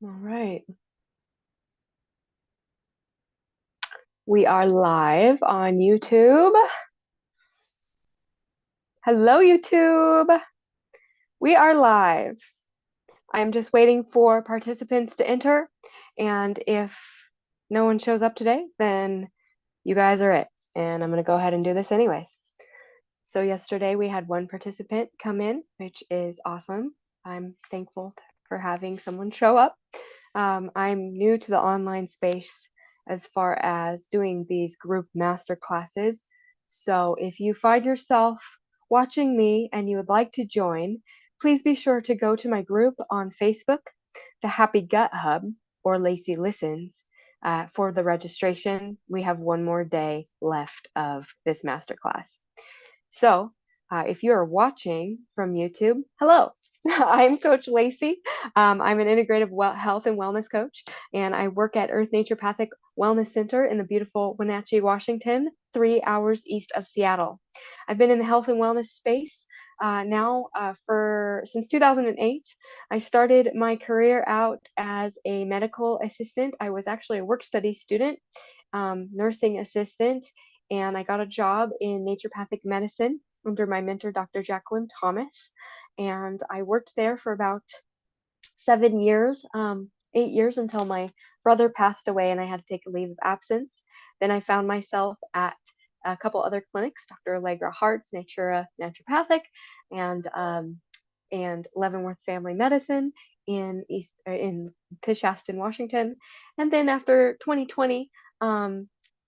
All right. We are live on YouTube. Hello, YouTube. We are live. I'm just waiting for participants to enter. And if no one shows up today, then you guys are it. And I'm going to go ahead and do this anyways. So yesterday we had one participant come in, which is awesome. I'm thankful for having someone show up. I'm new to the online space as far as doing these group master classes. So if you find yourself watching me and you would like to join, please be sure to go to my group on Facebook, the Happy Gut Hub, or Lacy Listens. For the registration, we have one more day left of this masterclass. So if you're watching from YouTube, hello, I'm Coach Lacy. I'm an integrative health and wellness coach, and I work at Earth Naturopathic Wellness Center in the beautiful Wenatchee, Washington, 3 hours east of Seattle. I've been in the health and wellness space since 2008. I started my career out as a medical assistant. I was actually a work study student, nursing assistant, and I got a job in naturopathic medicine under my mentor, Dr. Jacqueline Thomas. And I worked there for about 7 years, 8 years until my brother passed away and I had to take a leave of absence. Then I found myself at a couple other clinics, Dr. Allegra Hart's Naturopathic, and Leavenworth Family Medicine in Pishaston, Washington. And then after 2020,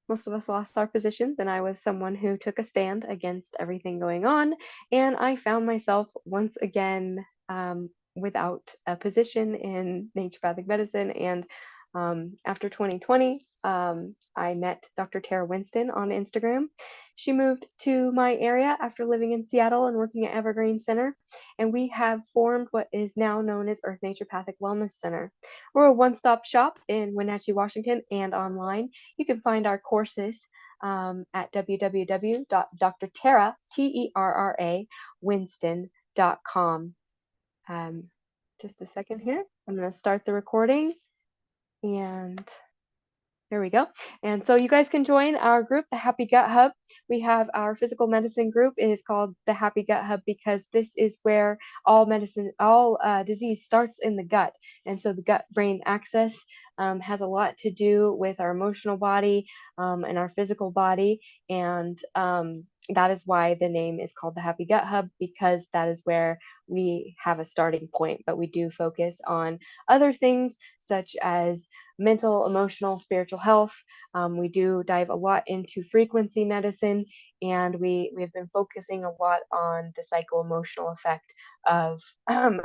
most of us lost our positions, and I was someone who took a stand against everything going on. And I found myself once again without a position in naturopathic medicine. And after 2020, I met Dr. Terra Winston on Instagram. She moved to my area after living in Seattle and working at Evergreen Center, and we have formed what is now known as Earth Naturopathic Wellness Center. We're a one-stop shop in Wenatchee, Washington, and online. You can find our courses at www.drterra.winston.com. Just a second here. I'm going to start the recording, and there we go. And so you guys can join our group, the Happy Gut Hub. We have our physical medicine group. It is called the Happy Gut Hub because this is where all disease starts in the gut. And so the gut-brain axis has a lot to do with our emotional body and our physical body. And that is why the name is called the Happy Gut Hub, because that is where we have a starting point. But we do focus on other things such as mental, emotional, spiritual health. We do dive a lot into frequency medicine, and we've been focusing a lot on the psycho-emotional effect of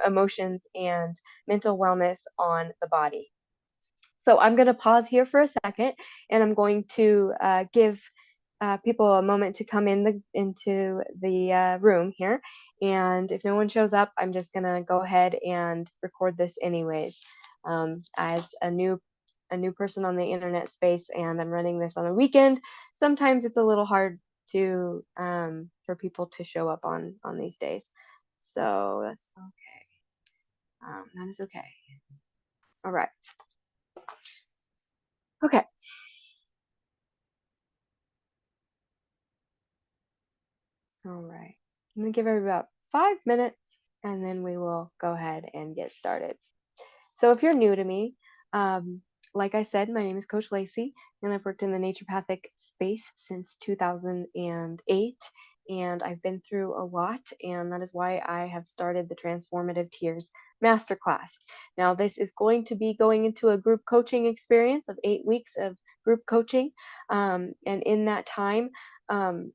emotions and mental wellness on the body. So I'm going to pause here for a second, and I'm going to give people a moment to come into the room here. And if no one shows up, I'm just going to go ahead and record this anyways. As a new person on the internet space, and I'm running this on a weekend, sometimes it's a little hard to for people to show up on these days. So that's okay. That is okay. All right. Okay. All right. I'm gonna give everybody about 5 minutes, and then we will go ahead and get started. So if you're new to me, like I said, my name is Coach Lacy, and I've worked in the naturopathic space since 2008, and I've been through a lot, and that is why I have started the Transformative Tears Masterclass. Now, this is going to be going into a group coaching experience of 8 weeks of group coaching, and in that time,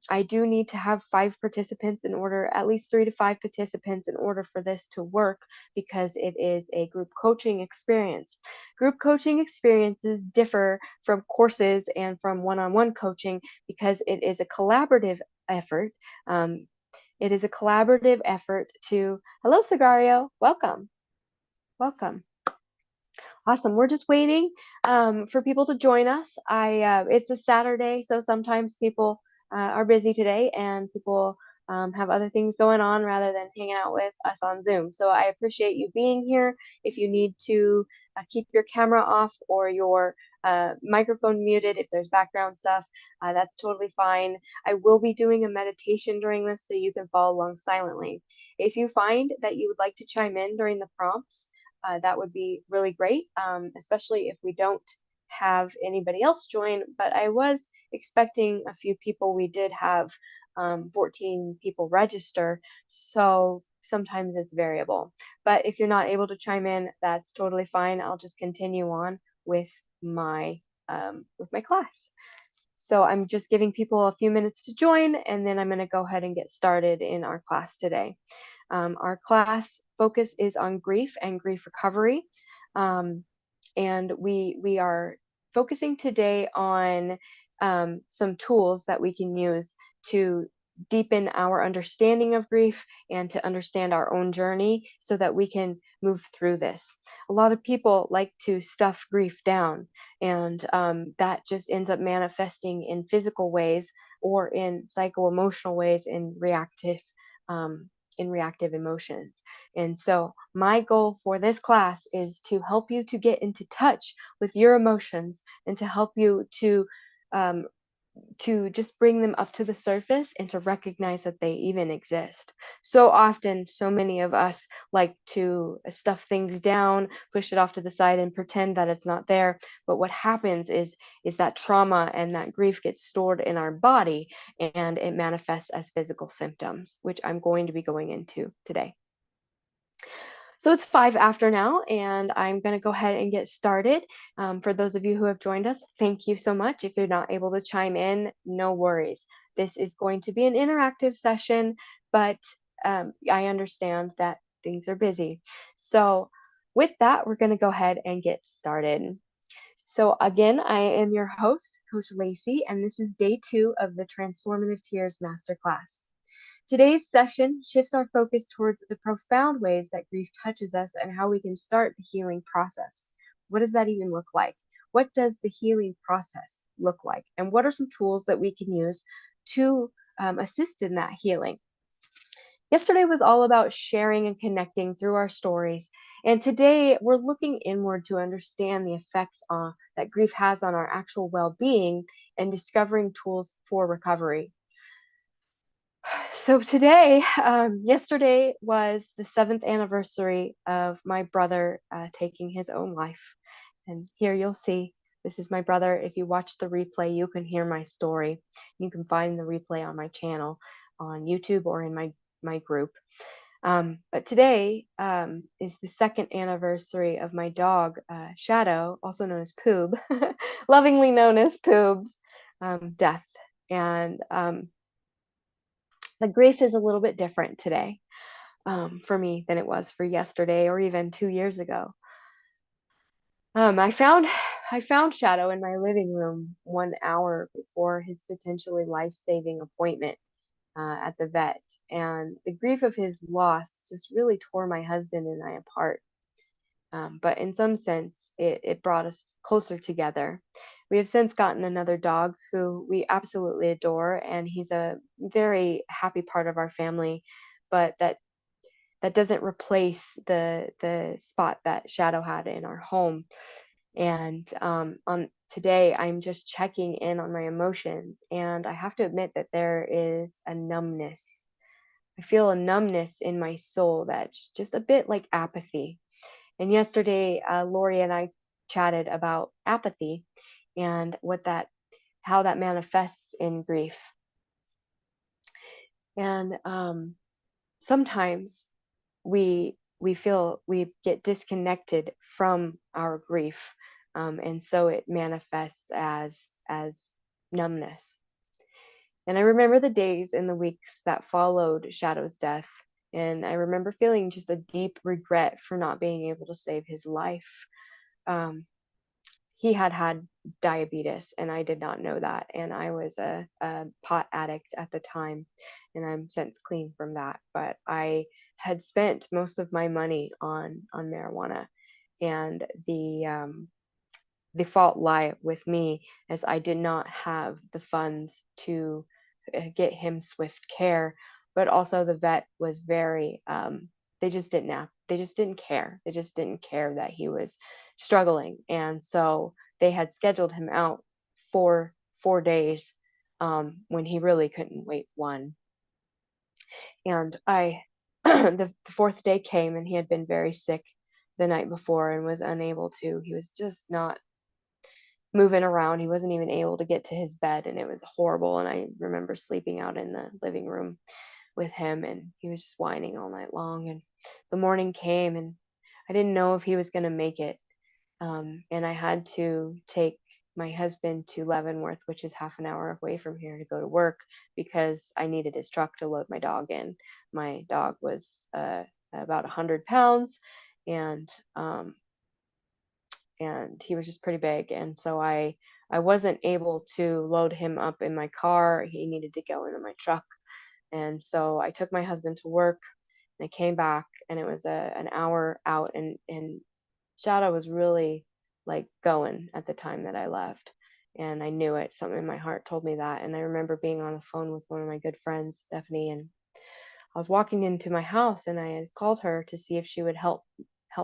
I do need to have 5 participants at least 3 to 5 participants in order for this to work, because it is a group coaching experience. Group coaching experiences differ from courses and from one-on-one coaching because it is a collaborative effort. It is a collaborative effort to, hello, Sagario, welcome. Welcome. Awesome. We're just waiting for people to join us. It's a Saturday, so sometimes people are busy today, and people have other things going on rather than hanging out with us on Zoom. So I appreciate you being here. If you need to keep your camera off or your microphone muted, if there's background stuff, that's totally fine. I will be doing a meditation during this so you can follow along silently. If you find that you would like to chime in during the prompts, that would be really great, especially if we don't have anybody else join. But I was expecting a few people. We did have 14 people register, so sometimes it's variable. But if you're not able to chime in, that's totally fine. I'll just continue on with my class. So I'm just giving people a few minutes to join, and then I'm going to go ahead and get started in our class today. Our class focus is on grief and grief recovery. And we are focusing today on some tools that we can use to deepen our understanding of grief and to understand our own journey so that we can move through this. A lot of people like to stuff grief down, and that just ends up manifesting in physical ways or in psycho-emotional ways, in reactive emotions. And so my goal for this class is to help you to get into touch with your emotions and to help you to just bring them up to the surface and to recognize that they even exist. So often, so many of us like to stuff things down, push it off to the side and pretend that it's not there. But what happens is that trauma and that grief gets stored in our body and it manifests as physical symptoms, which I'm going to be going into today. So it's 5 after now, and I'm going to go ahead and get started. For those of you who have joined us, thank you so much. If you're not able to chime in, no worries. This is going to be an interactive session, but I understand that things are busy. So with that, we're going to go ahead and get started. So again, I am your host, Coach Lacy, and this is day 2 of the Transformative Tears Masterclass. Today's session shifts our focus towards the profound ways that grief touches us and how we can start the healing process. What does that even look like? What does the healing process look like? And what are some tools that we can use to assist in that healing? Yesterday was all about sharing and connecting through our stories. And today we're looking inward to understand the effects that grief has on our actual well-being and discovering tools for recovery. So today, yesterday was the 7th anniversary of my brother taking his own life. And here you'll see, this is my brother. If you watch the replay, you can hear my story. You can find the replay on my channel on YouTube or in my group. But today is the 2nd anniversary of my dog, Shadow, also known as Poob, lovingly known as Poob's, death. And the grief is a little bit different today for me than it was for yesterday or even 2 years ago. I found Shadow in my living room 1 hour before his potentially life-saving appointment at the vet, and the grief of his loss just really tore my husband and I apart. But in some sense, it brought us closer together. We have since gotten another dog who we absolutely adore, and he's a very happy part of our family, but that doesn't replace the spot that Shadow had in our home. And on today, I'm just checking in on my emotions, and I have to admit that there is a numbness. I feel a numbness in my soul that's just a bit like apathy. And yesterday, Lori and I chatted about apathy and how that manifests in grief. And sometimes we feel we get disconnected from our grief, and so it manifests as numbness. And I remember the days and the weeks that followed Shadow's death, and I remember feeling just a deep regret for not being able to save his life. He had diabetes, and I did not know that, and I was a pot addict at the time, and I'm since clean from that. But I had spent most of my money on marijuana, and the fault lie with me, as I did not have the funds to get him swift care but also the vet was very, they just didn't care. They just didn't care that he was struggling. And so they had scheduled him out for 4 days, when he really couldn't wait one. And the fourth day came, and he had been very sick the night before and was unable to, he was just not moving around. He wasn't even able to get to his bed, and it was horrible. And I remember sleeping out in the living room with him, and he was just whining all night long. And the morning came, and I didn't know if he was going to make it. And I had to take my husband to Leavenworth, which is half an hour away from here, to go to work because I needed his truck to load my dog in. My dog was about 100 pounds, and he was just pretty big. And so I wasn't able to load him up in my car. He needed to go into my truck. And so I took my husband to work, and I came back, and it was an hour out, and Shadow was really like going at the time that I left. And I knew it. Something in my heart told me that. And I remember being on the phone with one of my good friends, Stephanie, and I was walking into my house, and I had called her to see if she would help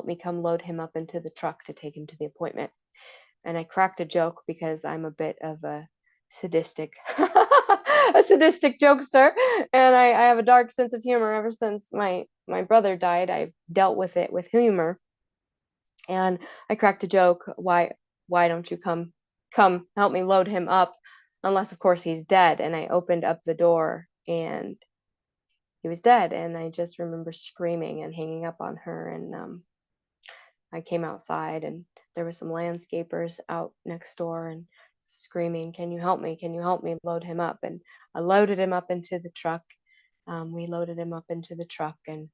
me come load him up into the truck to take him to the appointment. And I cracked a joke because I'm a bit of a sadistic a sadistic jokester, and I have a dark sense of humor. Ever since my brother died, I've dealt with it with humor. And I cracked a joke, why don't you come help me load him up, unless of course he's dead. And I opened up the door, and he was dead. And I just remember screaming and hanging up on her. And I came outside, and there were some landscapers out next door, and screaming, can you help me, load him up. And I loaded him up into the truck. We loaded him up into the truck and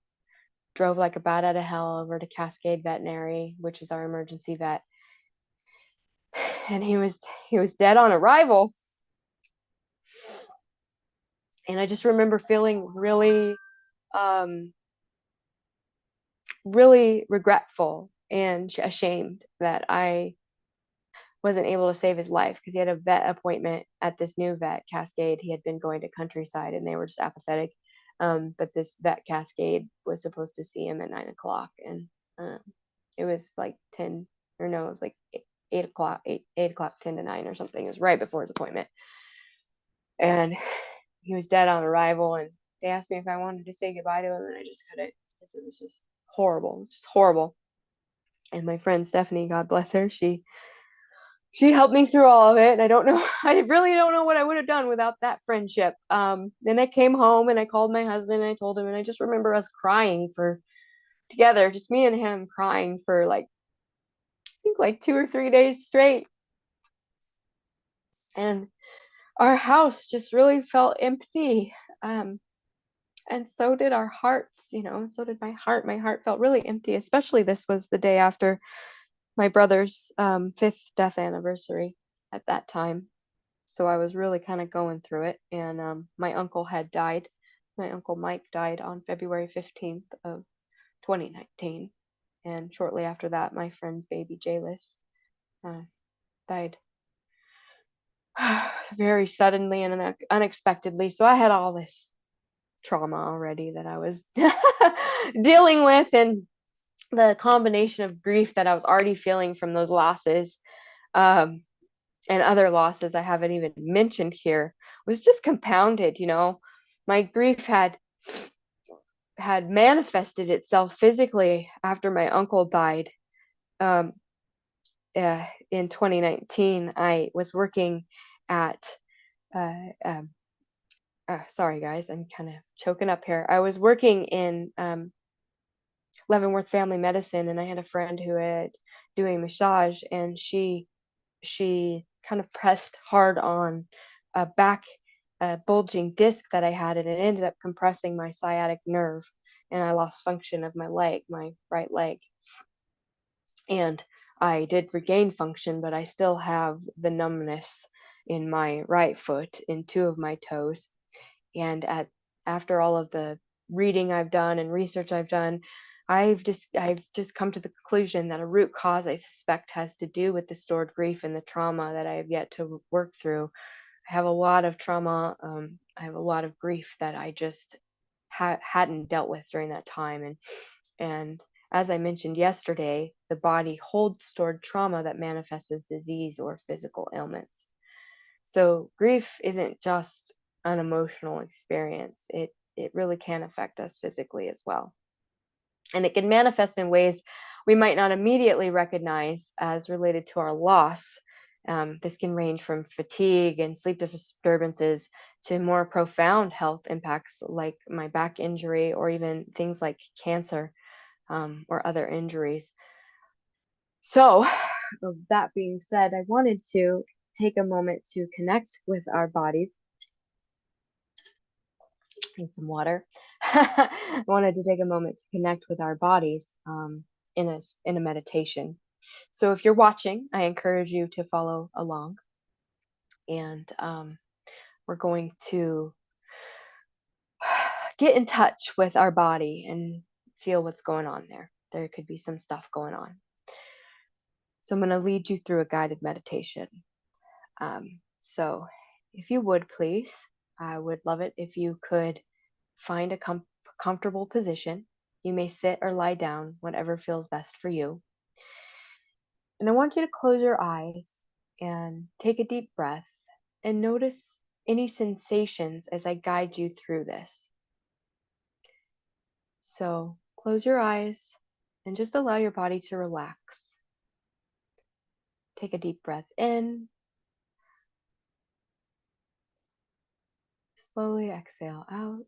drove like a bat out of hell over to Cascade Veterinary, which is our emergency vet. And he was dead on arrival. And I just remember feeling really really regretful and ashamed that I wasn't able to save his life, because he had a vet appointment at this new vet, Cascade. He had been going to Countryside, and they were just apathetic. But this vet, Cascade, was supposed to see him at 9 o'clock, and it was like 10, or no, it was like 8 o'clock, 8 o'clock, 10 to 9 or something. It was right before his appointment. And he was dead on arrival, and they asked me if I wanted to say goodbye to him, and I just couldn't, because it was just horrible. It was just horrible. And my friend Stephanie, God bless her, she helped me through all of it. And I don't know, I really don't know what I would have done without that friendship. Then I came home, and I called my husband, and I told him, and I just remember us crying together, just me and him crying for like, I think like 2 or 3 days straight. And our house just really felt empty. And so did our hearts, and so did my heart. My heart felt really empty, especially this was the day after my brother's 5th death anniversary at that time. So I was really kind of going through it. And my uncle had died. My uncle Mike died on February 15th of 2019. And shortly after that, my friend's baby, Jayless, died very suddenly and unexpectedly. So I had all this trauma already that I was dealing with, and the combination of grief that I was already feeling from those losses, and other losses I haven't even mentioned here, was just compounded. My grief had manifested itself physically after my uncle died. In 2019, I was working at sorry guys, I'm kind of choking up here. I was working in Leavenworth Family Medicine, and I had a friend who had doing massage, and she kind of pressed hard on a back bulging disc that I had, and it ended up compressing my sciatic nerve, and I lost function of my right leg. And I did regain function, but I still have the numbness in my right foot, in 2 of my toes. And after all of the reading I've done and research I've done, I've just come to the conclusion that a root cause, I suspect, has to do with the stored grief and the trauma that I have yet to work through. I have a lot of trauma. I have a lot of grief that I just hadn't dealt with during that time. And as I mentioned yesterday, the body holds stored trauma that manifests as disease or physical ailments. So grief isn't just an emotional experience. It really can affect us physically as well. And it can manifest in ways we might not immediately recognize as related to our loss. This can range from fatigue and sleep disturbances to more profound health impacts like my back injury or even things like cancer or other injuries. So, with that being said, I wanted to take a moment to connect with our bodies. Need some water. I wanted to take a moment to connect with our bodies in a meditation. So, if you're watching, I encourage you to follow along, and we're going to get in touch with our body and feel what's going on there. There could be some stuff going on. So, I'm going to lead you through a guided meditation. So, if you would please, I would love it if you could find a comfortable position. You may sit or lie down, whatever feels best for you. And I want you to close your eyes and take a deep breath and notice any sensations as I guide you through this. So, close your eyes and just allow your body to relax. Take a deep breath in. Slowly exhale out.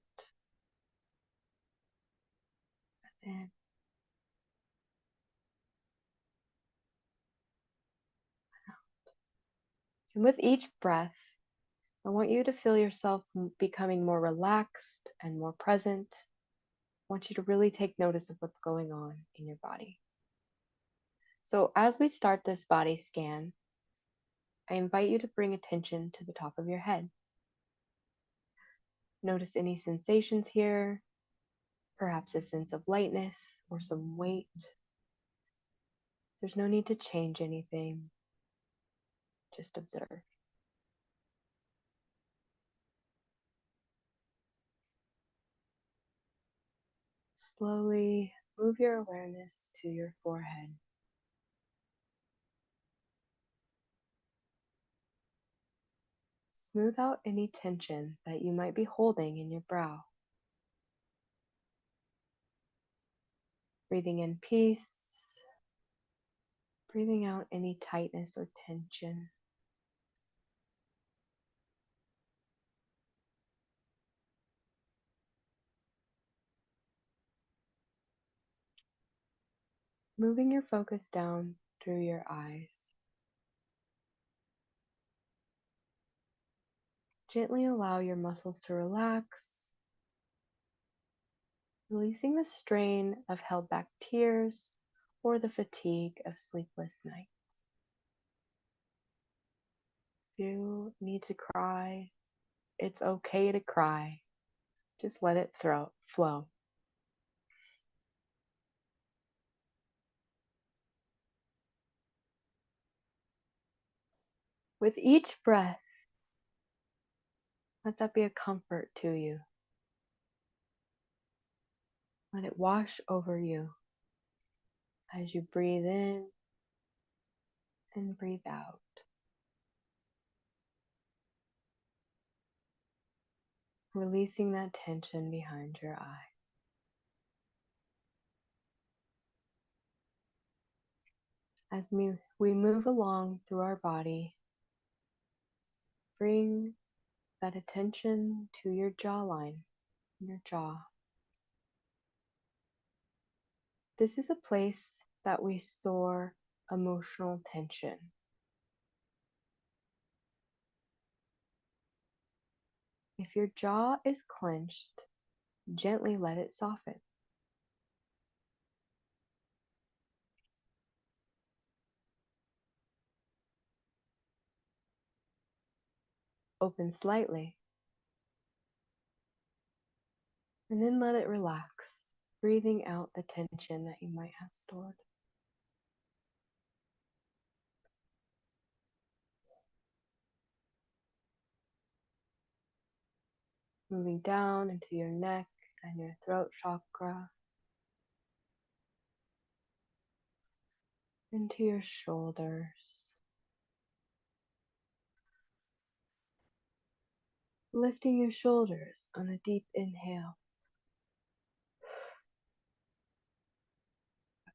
In. And with each breath, I want you to feel yourself becoming more relaxed and more present. I want you to really take notice of what's going on in your body. So as we start this body scan, I invite you to bring attention to the top of your head. Notice any sensations here, perhaps a sense of lightness or some weight. There's no need to change anything. Just observe. Slowly move your awareness to your forehead. Smooth out any tension that you might be holding in your brow. Breathing in peace, breathing out any tightness or tension. Moving your focus down through your eyes. Gently allow your muscles to relax, releasing the strain of held back tears or the fatigue of sleepless nights. If you need to cry, it's okay to cry. Just let it flow. With each breath, let that be a comfort to you. Let it wash over you as you breathe in and breathe out. Releasing that tension behind your eye. As we move along through our body, bring that attention to your jawline, your jaw. This is a place that we store emotional tension. If your jaw is clenched, gently let it soften. Open slightly, and then let it relax, breathing out the tension that you might have stored. Moving down into your neck and your throat chakra, into your shoulders. Lifting your shoulders on a deep inhale.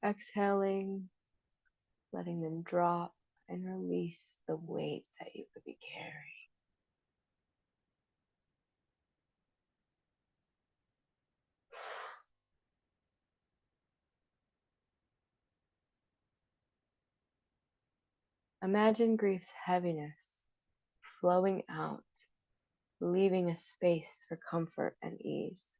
Exhaling, letting them drop and release the weight that you could be carrying. Imagine grief's heaviness flowing out, leaving a space for comfort and ease.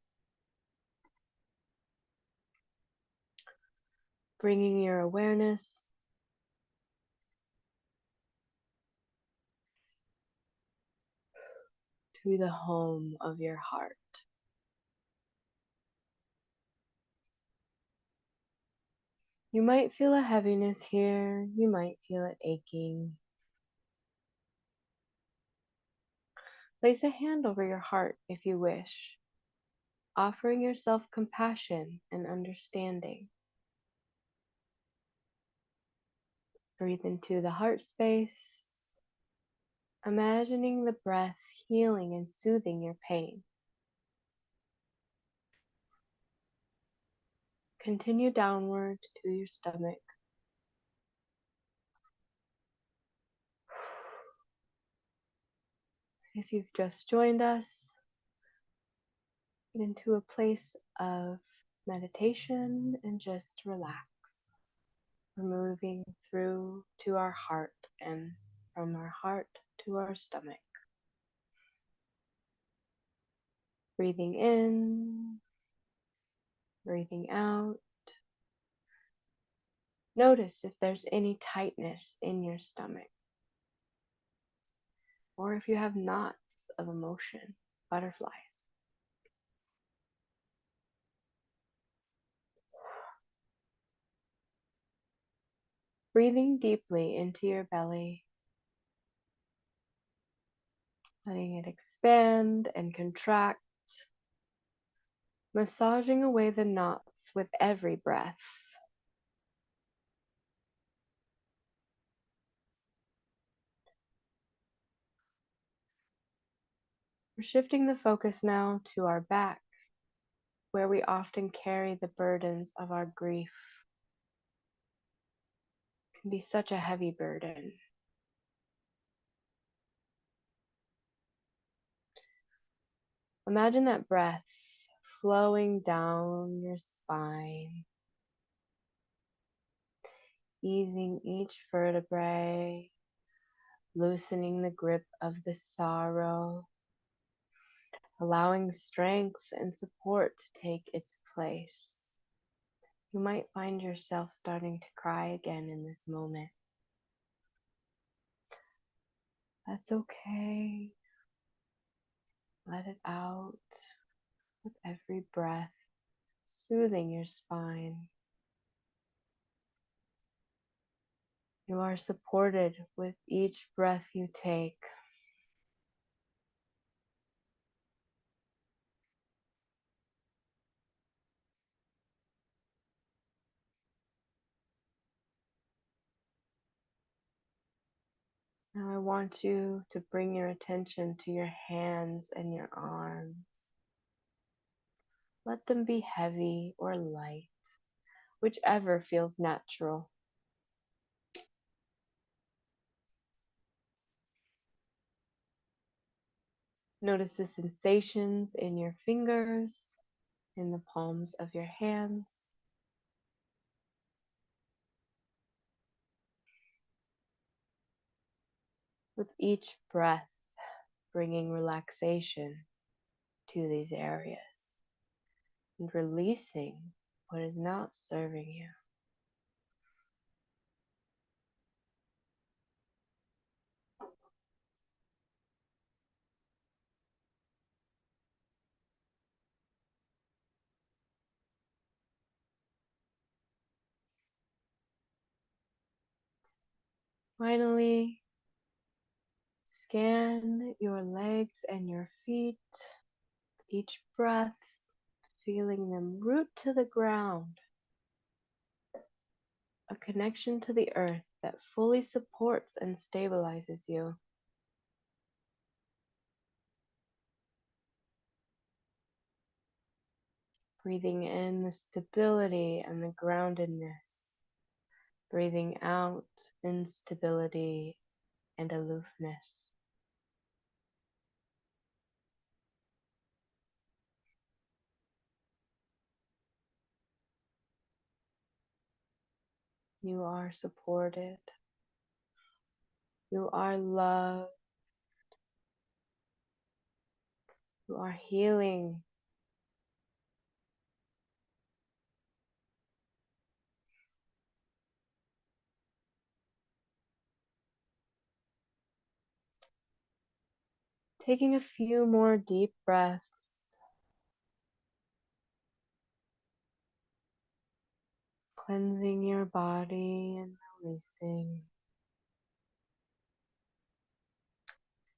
Bringing your awareness to the home of your heart. You might feel a heaviness here, you might feel it aching. Place a hand over your heart if you wish, offering yourself compassion and understanding. Breathe into the heart space, imagining the breath healing and soothing your pain. Continue downward to your stomach. If you've just joined us, get into a place of meditation and just relax. We're moving through to our heart and from our heart to our stomach. Breathing in, breathing out. Notice if there's any tightness in your stomach, or if you have knots of emotion, butterflies. Breathing deeply into your belly, letting it expand and contract, massaging away the knots with every breath. We're shifting the focus now to our back, where we often carry the burdens of our grief. It can be such a heavy burden. Imagine that breath flowing down your spine, easing each vertebrae, loosening the grip of the sorrow, allowing strength and support to take its place. You might find yourself starting to cry again in this moment. That's okay. Let it out with every breath, soothing your spine. You are supported with each breath you take. Now I want you to bring your attention to your hands and your arms. Let them be heavy or light, whichever feels natural. Notice the sensations in your fingers, in the palms of your hands. With each breath, bringing relaxation to these areas and releasing what is not serving you. Finally, scan your legs and your feet, each breath, feeling them root to the ground, a connection to the earth that fully supports and stabilizes you. Breathing in the stability and the groundedness. Breathing out instability and aloofness. You are supported. You are loved. You are healing. Taking a few more deep breaths. Cleansing your body and releasing.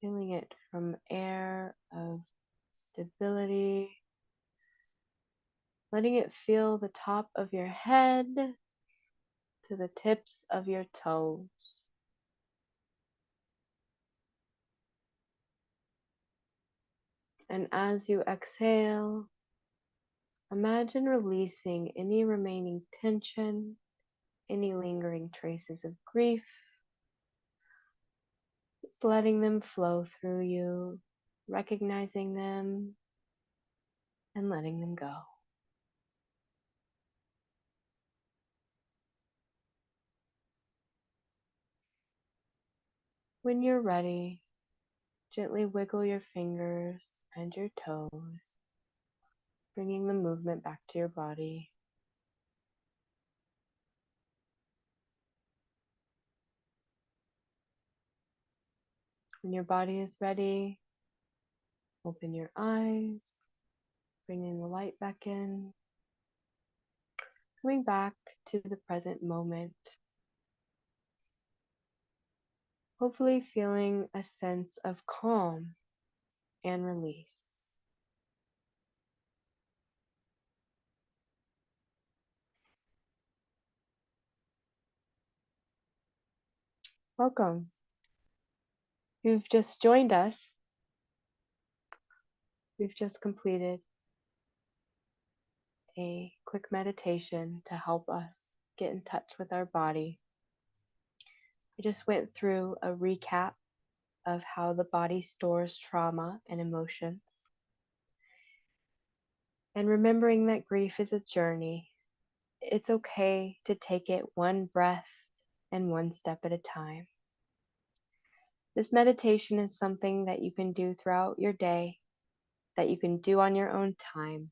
Feeling it from air of stability. Letting it feel the top of your head to the tips of your toes. And as you exhale, imagine releasing any remaining tension, any lingering traces of grief. Just letting them flow through you, recognizing them, and letting them go. When you're ready, gently wiggle your fingers and your toes, bringing the movement back to your body. When your body is ready, open your eyes, bringing the light back in, coming back to the present moment. Hopefully feeling a sense of calm and release. Welcome. You've just joined us. We've just completed a quick meditation to help us get in touch with our body. I just went through a recap of how the body stores trauma and emotions. And remembering that grief is a journey, it's okay to take it one breath and one step at a time. This meditation is something that you can do throughout your day, that you can do on your own time.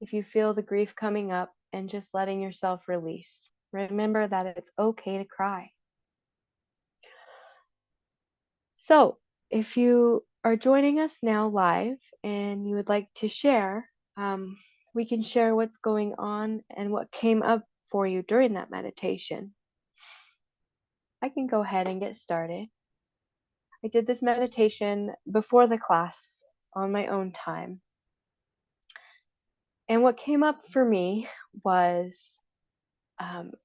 If you feel the grief coming up and just letting yourself release, remember that it's okay to cry. So, if you are joining us now live and you would like to share, we can share what's going on and what came up for you during that meditation. I can go ahead and get started. I did this meditation before the class on my own time. And what came up for me was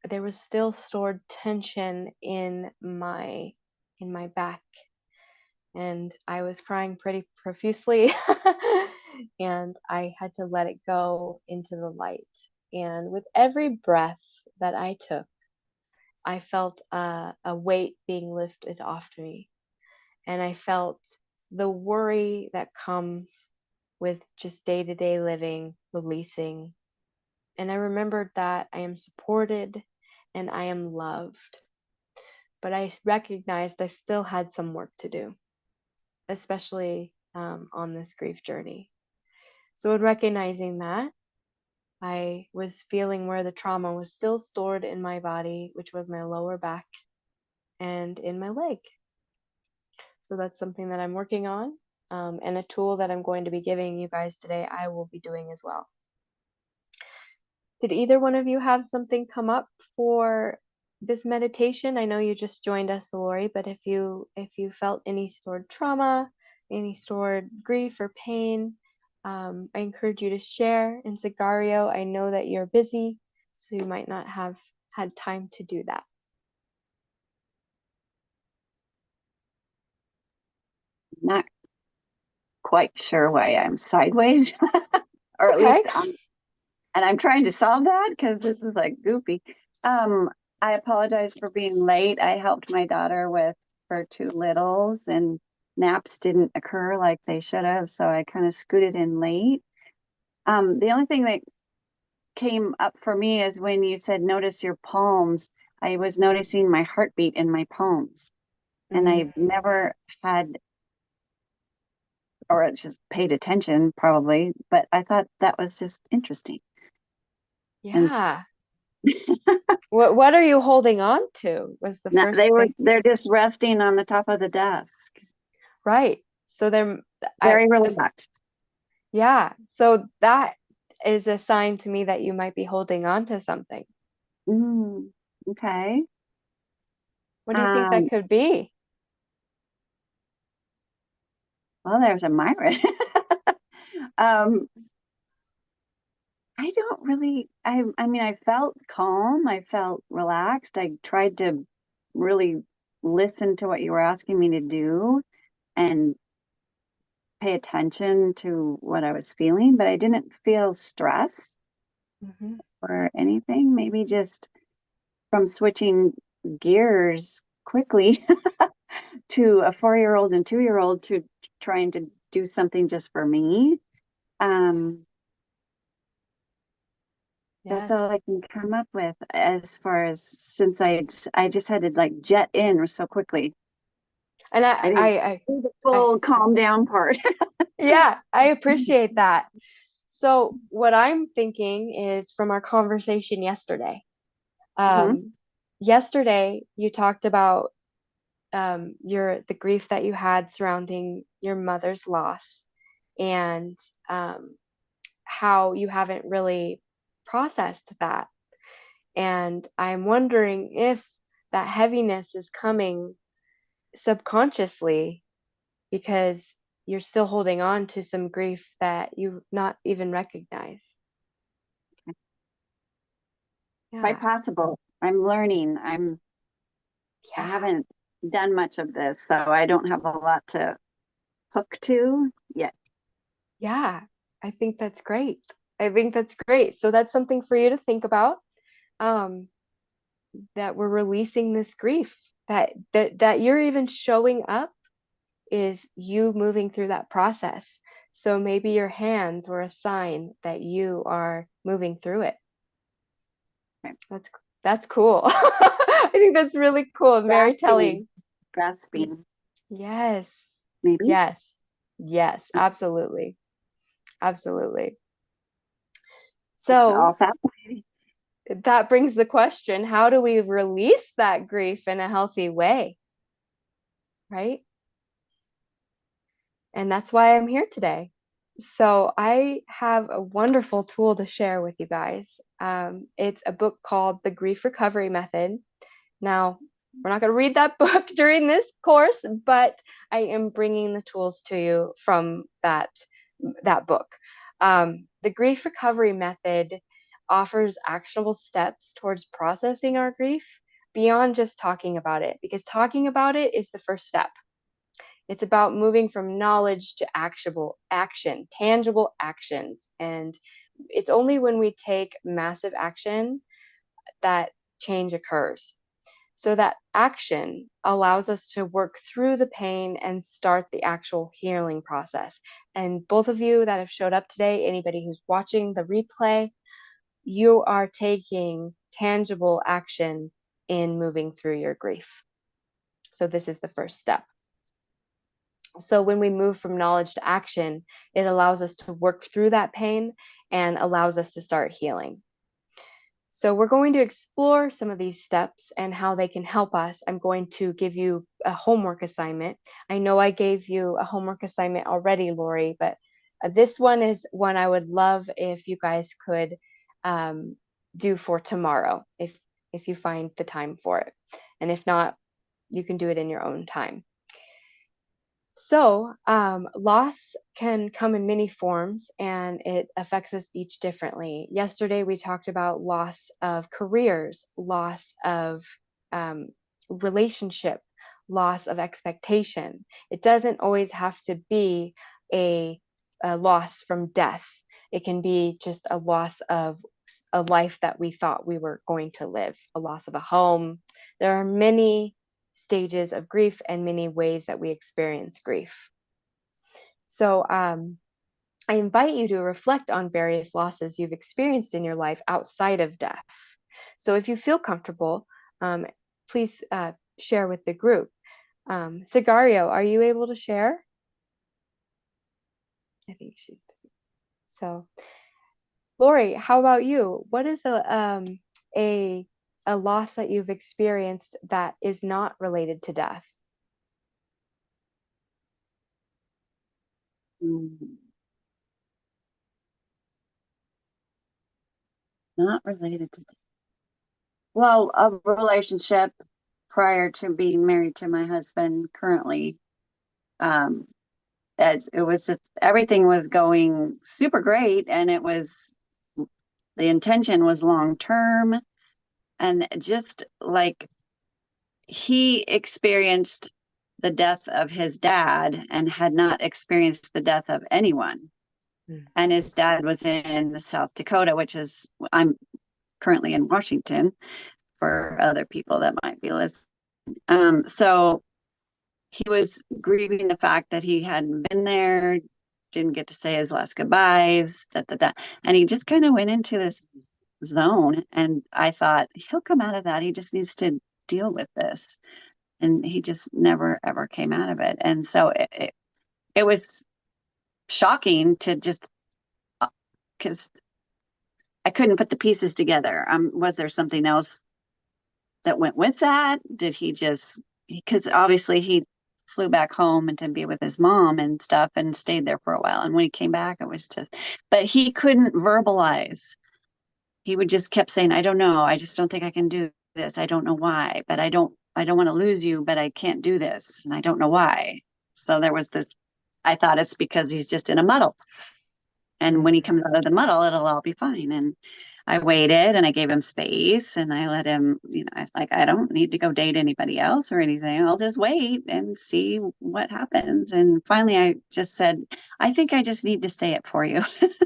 there was still stored tension in my back, and I was crying pretty profusely, and I had to let it go into the light. And with every breath that I took, I felt a weight being lifted off me, and I felt the worry that comes with just day-to-day living releasing. And I remembered that I am supported and I am loved. But I recognized I still had some work to do, especially on this grief journey. So in recognizing that, I was feeling where the trauma was still stored in my body, which was my lower back and in my leg. So that's something that I'm working on, and a tool that I'm going to be giving you guys today, I will be doing as well. Did either one of you have something come up for this meditation? I know you just joined us, Lori, but if you felt any stored trauma, any stored grief or pain, I encourage you to share. And Sigario, I know that you're busy, so you might not have had time to do that. Not quite sure why I'm sideways, or It's at least okay. and I'm trying to solve that because this is like goofy. Um, I apologize for being late. I helped my daughter with her two littles, and naps didn't occur like they should have, so I kind of scooted in late. The only thing that came up for me is when you said notice your palms. I was noticing my heartbeat in my palms, and Mm, I've never had or just paid attention probably, but I thought that was just interesting. And yeah. What are you holding on to was the first thing. they're just resting on the top of the desk, Right. So they're very relaxed. yeah. So that is a sign to me that you might be holding on to something. Mm, okay. What do you think that Um, could be? well, there's a Myra. um, I don't really, I mean, I felt calm. I felt relaxed. I tried to really listen to what you were asking me to do and pay attention to what I was feeling, but I didn't feel stress Hmm. or anything. Maybe just from switching gears quickly to a 4-year-old and 2-year-old to trying to do something just for me. Um, that's Yes. all I can come up with as far as since I just had to like jet in so quickly. And I didn't do the I, full calm down part. yeah, I appreciate that. So what I'm thinking is from our conversation yesterday. Hmm. Um, Yesterday you talked about the grief that you had surrounding your mother's loss and um, how you haven't really processed that. And I'm wondering if that heaviness is coming subconsciously because you're still holding on to some grief that you not even recognize. Quite Yeah, possible. I'm learning. I yeah, haven't done much of this, so I don't have a lot to hook to yet. yeah. I think that's great. I think that's great. So that's something for you to think about. Um, that we're releasing this grief. That you're even showing up is you moving through that process. So maybe your hands were a sign that you are moving through it. Okay. That's that's cool. I think that's really cool and very Grasping, telling. grasping, Yes. maybe. Yes. Yes, absolutely. Absolutely. It's So all fascinating. that brings the question, how do we release that grief in a healthy way? Right? And that's why I'm here today. So I have a wonderful tool to share with you guys. It's a book called The Grief Recovery Method. Now, we're not going to read that book during this course, but I am bringing the tools to you from that book. The Grief Recovery Method offers actionable steps towards processing our grief beyond just talking about it, because talking about it is the first step. It's about moving from knowledge to actionable action, tangible actions. And it's only when we take massive action that change occurs. So that action allows us to work through the pain and start the actual healing process. And both of you that have showed up today, anybody who's watching the replay, you are taking tangible action in moving through your grief. So this is the first step. So when we move from knowledge to action, it allows us to work through that pain and allows us to start healing. So we're going to explore some of these steps and how they can help us. I'm going to give you a homework assignment. I know I gave you a homework assignment already, Lori, but this one is one I would love if you guys could um, do for tomorrow, if you find the time for it. And if not, you can do it in your own time. So, loss can come in many forms and it affects us each differently. Yesterday, we talked about loss of careers, loss of um, relationship, loss of expectation. It doesn't always have to be a, a loss from death, it can be just a loss of a life that we thought we were going to live, a loss of a home. There are many stages of grief and many ways that we experience grief. So, I invite you to reflect on various losses you've experienced in your life outside of death. So, if you feel comfortable, please share with the group. Sigario, are you able to share? I think she's busy. So, Lori, how about you? What is a a loss that you've experienced that is not related to death? Not related to, well, a relationship prior to being married to my husband currently. Um, as it was just everything was going super great, and it was the intention was long term, and just like he experienced the death of his dad and had not experienced the death of anyone. Mm. And his dad was in South Dakota, which is, I'm currently in Washington for other people that might be listening. So he was grieving the fact that he hadn't been there, didn't get to say his last goodbyes, da, da, da. And he just kind of went into this zone. And I thought, he'll come out of that. He just needs to deal with this. And he just never, ever came out of it. And so it was shocking to just, because I couldn't put the pieces together. Was there something else that went with that? Did he just, because obviously he flew back home and to be with his mom and stuff and stayed there for a while. And when he came back, it was just, but he couldn't verbalize. He would just kept saying, I don't know. I just don't think I can do this. I don't know why, but I don't want to lose you, but I can't do this. And I don't know why. So there was this, I thought it's because he's just in a muddle. And when he comes out of the muddle, it'll all be fine. And I waited and I gave him space and I let him, I was like, I don't need to go date anybody else or anything. I'll just wait and see what happens. And finally, I just said, I think I just need to say it for you that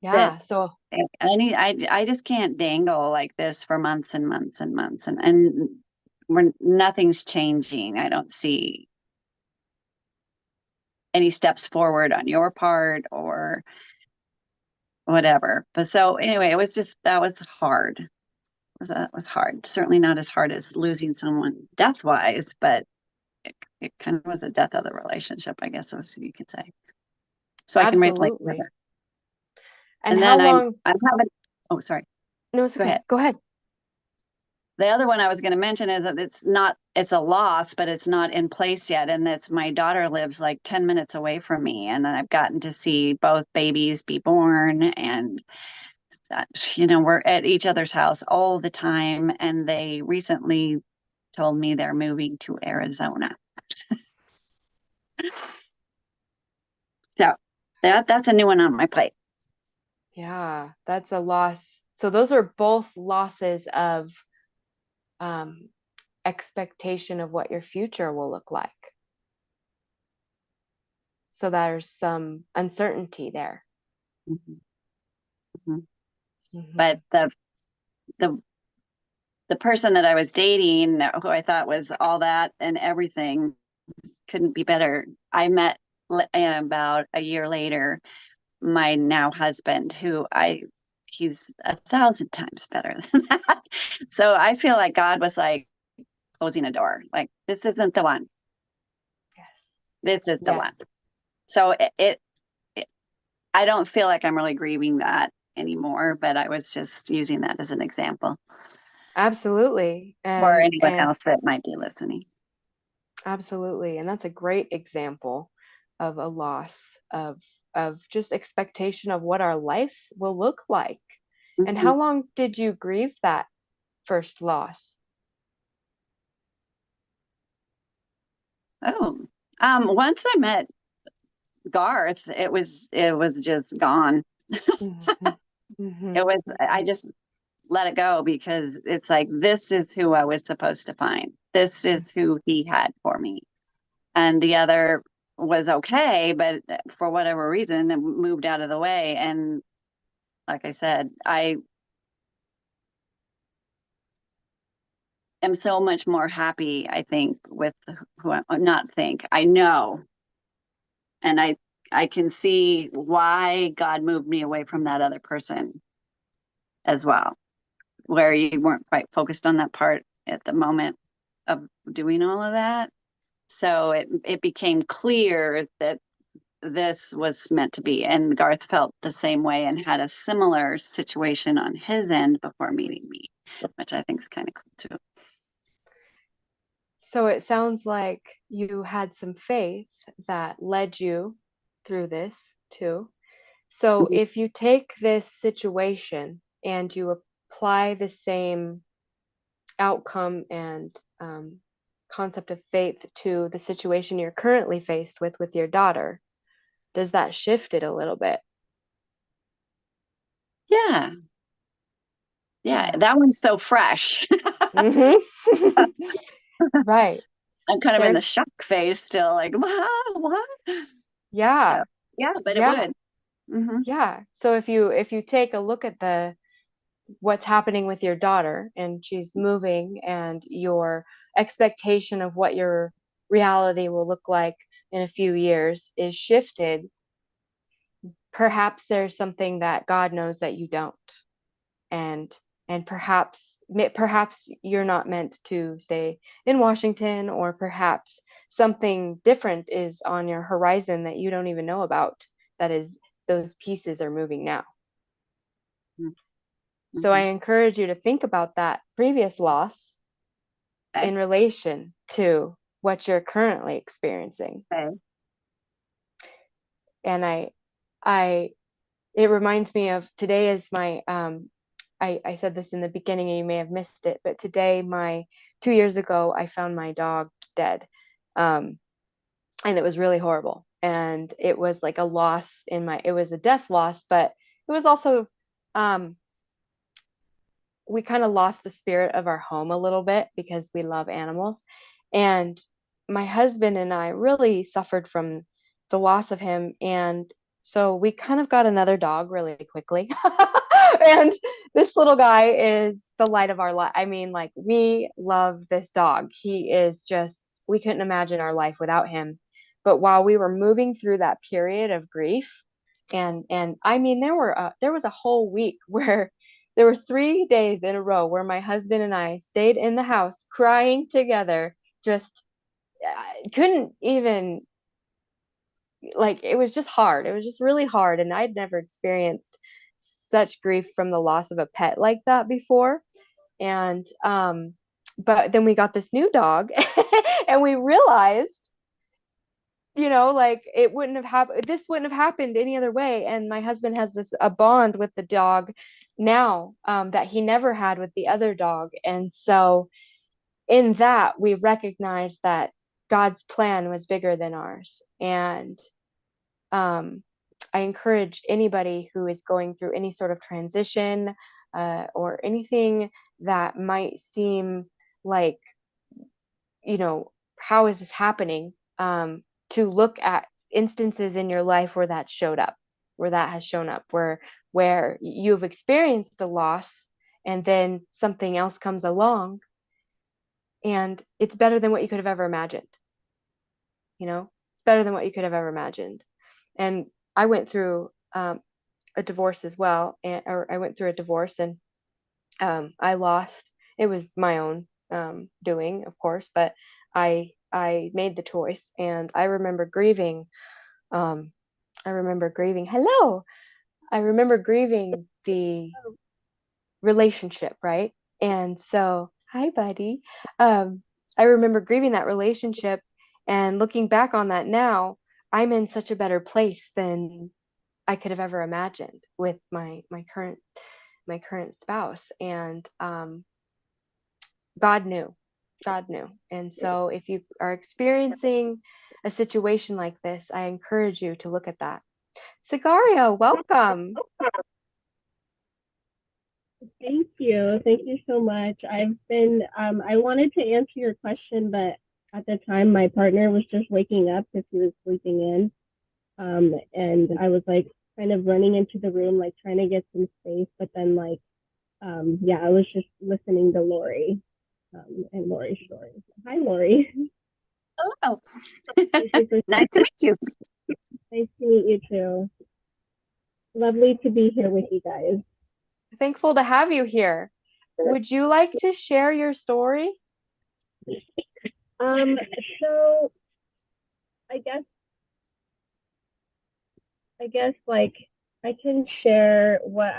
Yeah. So, I just can't dangle like this for months and months and months. And when nothing's changing, I don't see any steps forward on your part or whatever. But so anyway, it was just, that was hard. That was hard. Certainly not as hard as losing someone death wise, but it kind of was a death of the relationship, I guess, so you could say. So I can relate with absolutely. it. And And how then long? I'm having, oh, sorry, No, it's go okay. ahead. Go ahead. The other one I was going to mention is that it's a loss, but it's not in place yet. And that's my daughter lives like 10 minutes away from me. And I've gotten to see both babies be born. And, we're at each other's house all the time. And they recently told me they're moving to Arizona. So that's a new one on my plate. Yeah, that's a loss. So those are both losses of um, expectation of what your future will look like. So there's some uncertainty there. Mhm, mhm. Hmm. But the the person that I was dating, who I thought was all that and everything, couldn't be better. I met about a year later my now husband, he's 1,000 times better than that. So I feel like God was like closing a door, like this isn't the one. Yes. This is the Yes. one. So it I don't feel like I'm really grieving that anymore, but I was just using that as an example Absolutely. for And anyone else that might be listening. absolutely. And that's a great example of a loss of just expectation of what our life will look like. And Mm-hmm. how long did you grieve that first loss? Oh. Once I met Garth, it was just gone. Mhm. Mhm. It was, I Mhm. just let it go because it's like, this is who I was supposed to find. This is who he had for me. And the other was okay, but for whatever reason, it moved out of the way. And like I said, I am so much more happy, I think, with who I'm not think, I know. And I can see why God moved me away from that other person as well, where you weren't quite focused on that part at the moment of doing all of that. So it became clear that this was meant to be. And Garth felt the same way and had a similar situation on his end before meeting me, which I think is kind of cool too. So it sounds like you had some faith that led you through this too. So Mhm. if you take this situation and you apply the same outcome and concept of faith to the situation you're currently faced with your daughter, does that shift it a little bit? Yeah. Yeah. Yeah. That one's so fresh. Hmm. Right. I'm kind of in the There's, shock phase still, like, what? yeah, So, yeah, but it yeah, would. Hmm. yeah. So if you take a look at the what's happening with your daughter and she's moving and your expectation of what your reality will look like in a few years is shifted, perhaps there's something that God knows that you don't. And perhaps you're not meant to stay in Washington, or perhaps something different is on your horizon that you don't even know about, that is those pieces are moving now. So I Hmm. encourage you to think about that previous loss Okay. in relation to what you're currently experiencing. Okay. And I it reminds me of today is my I said this in the beginning and you may have missed it, but today, my 2 years ago, I found my dog dead. Um, and it was really horrible. And it was like a loss it was a death loss, but it was also, um, we kind of lost the spirit of our home a little bit because we love animals. And my husband and I really suffered from the loss of him. And so we kind of got another dog really quickly. And this little guy is the light of our life. I mean, like, we love this dog. He is just, we couldn't imagine our life without him. But while we were moving through that period of grief, and I mean, there was a whole week where there were 3 days in a row where my husband and I stayed in the house crying together, just couldn't even, like, it was just hard. It was just really hard. And I'd never experienced such grief from the loss of a pet like that before. And, but then we got this new dog and we realized, like, this wouldn't have happened any other way. And my husband has a bond with the dog now, that he never had with the other dog. And so in that, we recognize that God's plan was bigger than ours. And um, I encourage anybody who is going through any sort of transition, or anything that might seem like, how is this happening? To look at instances in your life where that has shown up, where you've experienced a loss and then something else comes along and it's better than what you could have ever imagined. It's better than what you could have ever imagined. And I went through a divorce as well, or I went through a divorce, and I lost. It was my own doing, of course, but I made the choice, and I remember grieving. Um, I remember grieving. Hello. I remember grieving the relationship, right? And so, hi, buddy. Um, I remember grieving that relationship, and looking back on that now, I'm in such a better place than I could have ever imagined with my current spouse. And God knew. God knew. And so if you are experiencing a situation like this, I encourage you to look at that. Sigaria, welcome. Thank you. Thank you so much. I wanted to answer your question, but at the time my partner was just waking up because he was sleeping in. And I was like kind of running into the room, like trying to get some space, but then yeah, I was just listening to Lori, and Lori's story. Hi, Lori. Hello. Thank you for Nice to meet you. Nice to meet you too. Lovely to be here with you guys. Thankful to have you here. Would you like to share your story? Um, so I guess like I can share what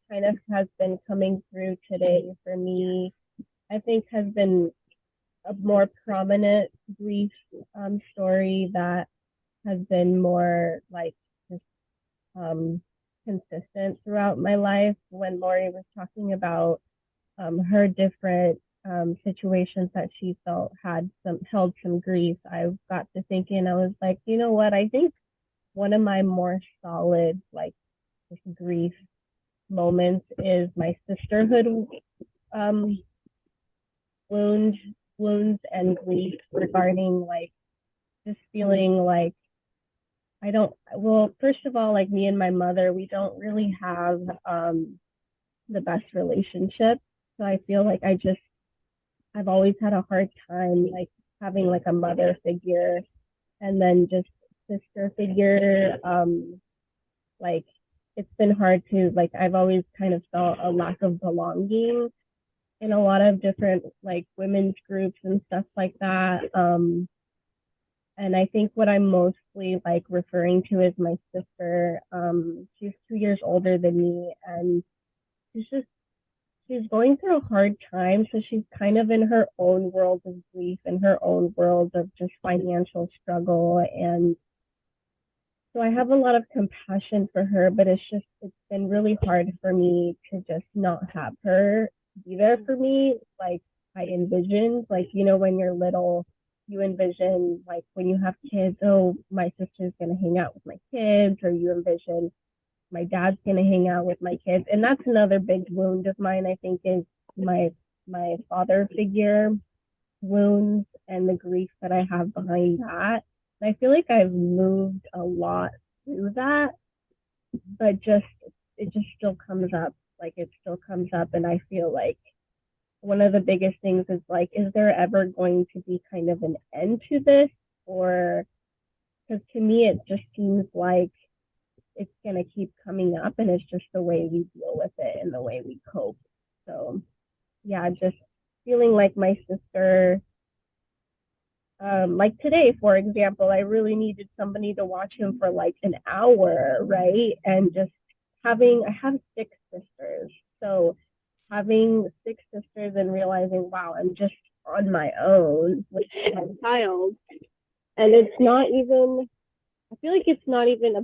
kind of has been coming through today for me. I think has been a more prominent grief story that has been more like just um, consistent throughout my life. When Lori was talking about her different situations that she felt held some grief, I got to thinking. I was like, you know what? I think one of my more solid like grief moments is my sisterhood um, wound wounds and grief regarding like just feeling like I don't well first of all like me and my mother we don't really have the best relationship, so I feel like I've always had a hard time like having like a mother figure and then just sister figure. Like it's been hard to like I've always kind of felt a lack of belonging in a lot of different like women's groups and stuff like that. And I think what I'm mostly like referring to is my sister. She's 2 years older than me, and she's just she's going through a hard time. So she's kind of in her own world of grief and her own world of just financial struggle. And so I have a lot of compassion for her, but it's been really hard for me to just not have her be there for me like I envisioned. Like, you know, when you're little, you envision like when you have kids, oh, my sister's gonna hang out with my kids, or you envision my dad's gonna hang out with my kids. And that's another big wound of mine, I think, is my my father figure wounds and the grief that I have behind that. And I feel like I've moved a lot through that, but it just still comes up. Like it still comes up, and I feel like one of the biggest things is like, is there ever going to be kind of an end to this? Or because to me, it just seems like it's going to keep coming up, and it's just the way we deal with it and the way we cope. So, yeah, just feeling like my sister like today, for example, I really needed somebody to watch him for like an hour, right? And just I have six sisters. So having six sisters and realizing, wow, I'm just on my own with my child. And I feel like it's not even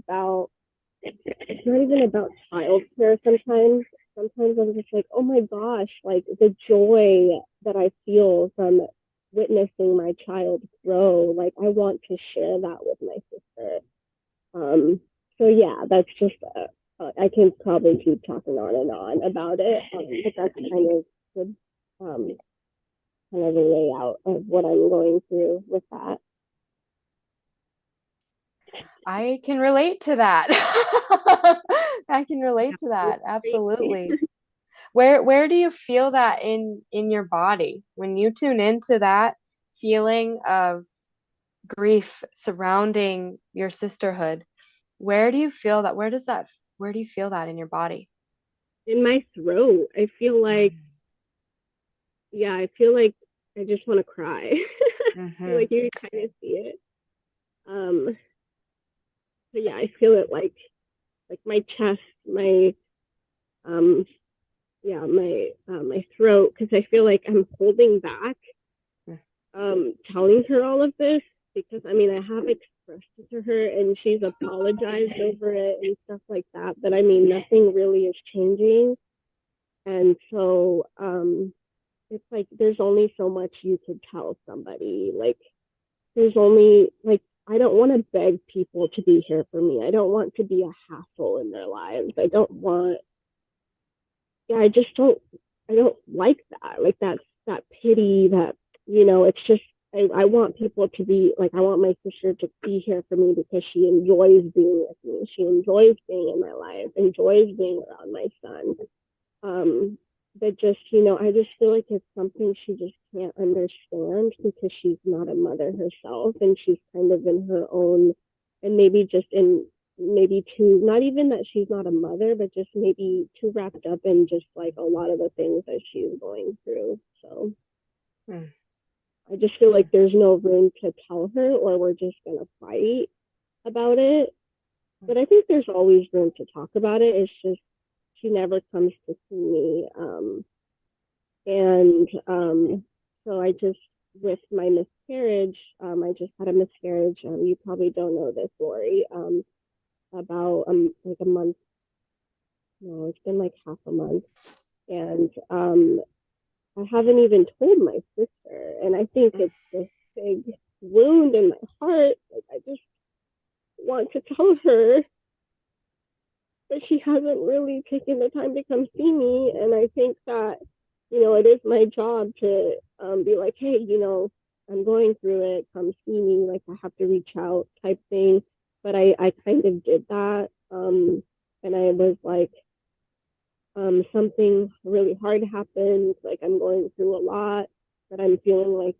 about childcare sometimes. Sometimes I'm just like, oh my gosh, like the joy that I feel from witnessing my child grow. Like I want to share that with my sister. Um, so yeah, that's just I can probably keep talking on and on about it, but that's kind of the kind of the layout of what I'm going through with that. I can relate to that. I can relate to that. Absolutely. Where do you feel that in your body when you tune into that feeling of grief surrounding your sisterhood? Where do you feel that? Where do you feel that in your body? In my throat, I feel like yeah, I feel like I just want to cry. I feel Mm-hmm. like you can kind of see it. Um, but yeah, I feel it like my chest, my um, yeah, my throat, because I feel like I'm holding back telling her all of this because I mean I have expressed it to her and she's apologized over it and stuff like that. But I mean nothing really is changing, and so it's like there's only so much you could tell somebody. Like there's only like I don't want to beg people to be here for me. I don't want to be a hassle in their lives. I don't want, yeah, I don't like that. Like that pity, that, it's just, I want people to be like, I want my sister to be here for me because she enjoys being with me. She enjoys being in my life, enjoys being around my son. But just, I just feel like it's something she just can't understand because she's not a mother herself, and she's kind of in her own, and maybe just in, maybe too, not even that she's not a mother, but just maybe too wrapped up in just like a lot of the things that she's going through. So I just feel like there's no room to tell her, or we're just going to fight about it. But I think there's always room to talk about it. It's just she never comes to see me. And so I just, with my miscarriage, I just had a miscarriage. You probably don't know this, Lori. About like a month. No, it's been like half a month, and I haven't even told my sister. And I think it's this big wound in my heart. Like I just want to tell her, but she hasn't really taken the time to come see me. And I think that, it is my job to be like, hey, I'm going through it. Come see me. Like I have to reach out type thing. But I kind of did that. And I was like, something really hard happened. Like I'm going through a lot, but I'm feeling like,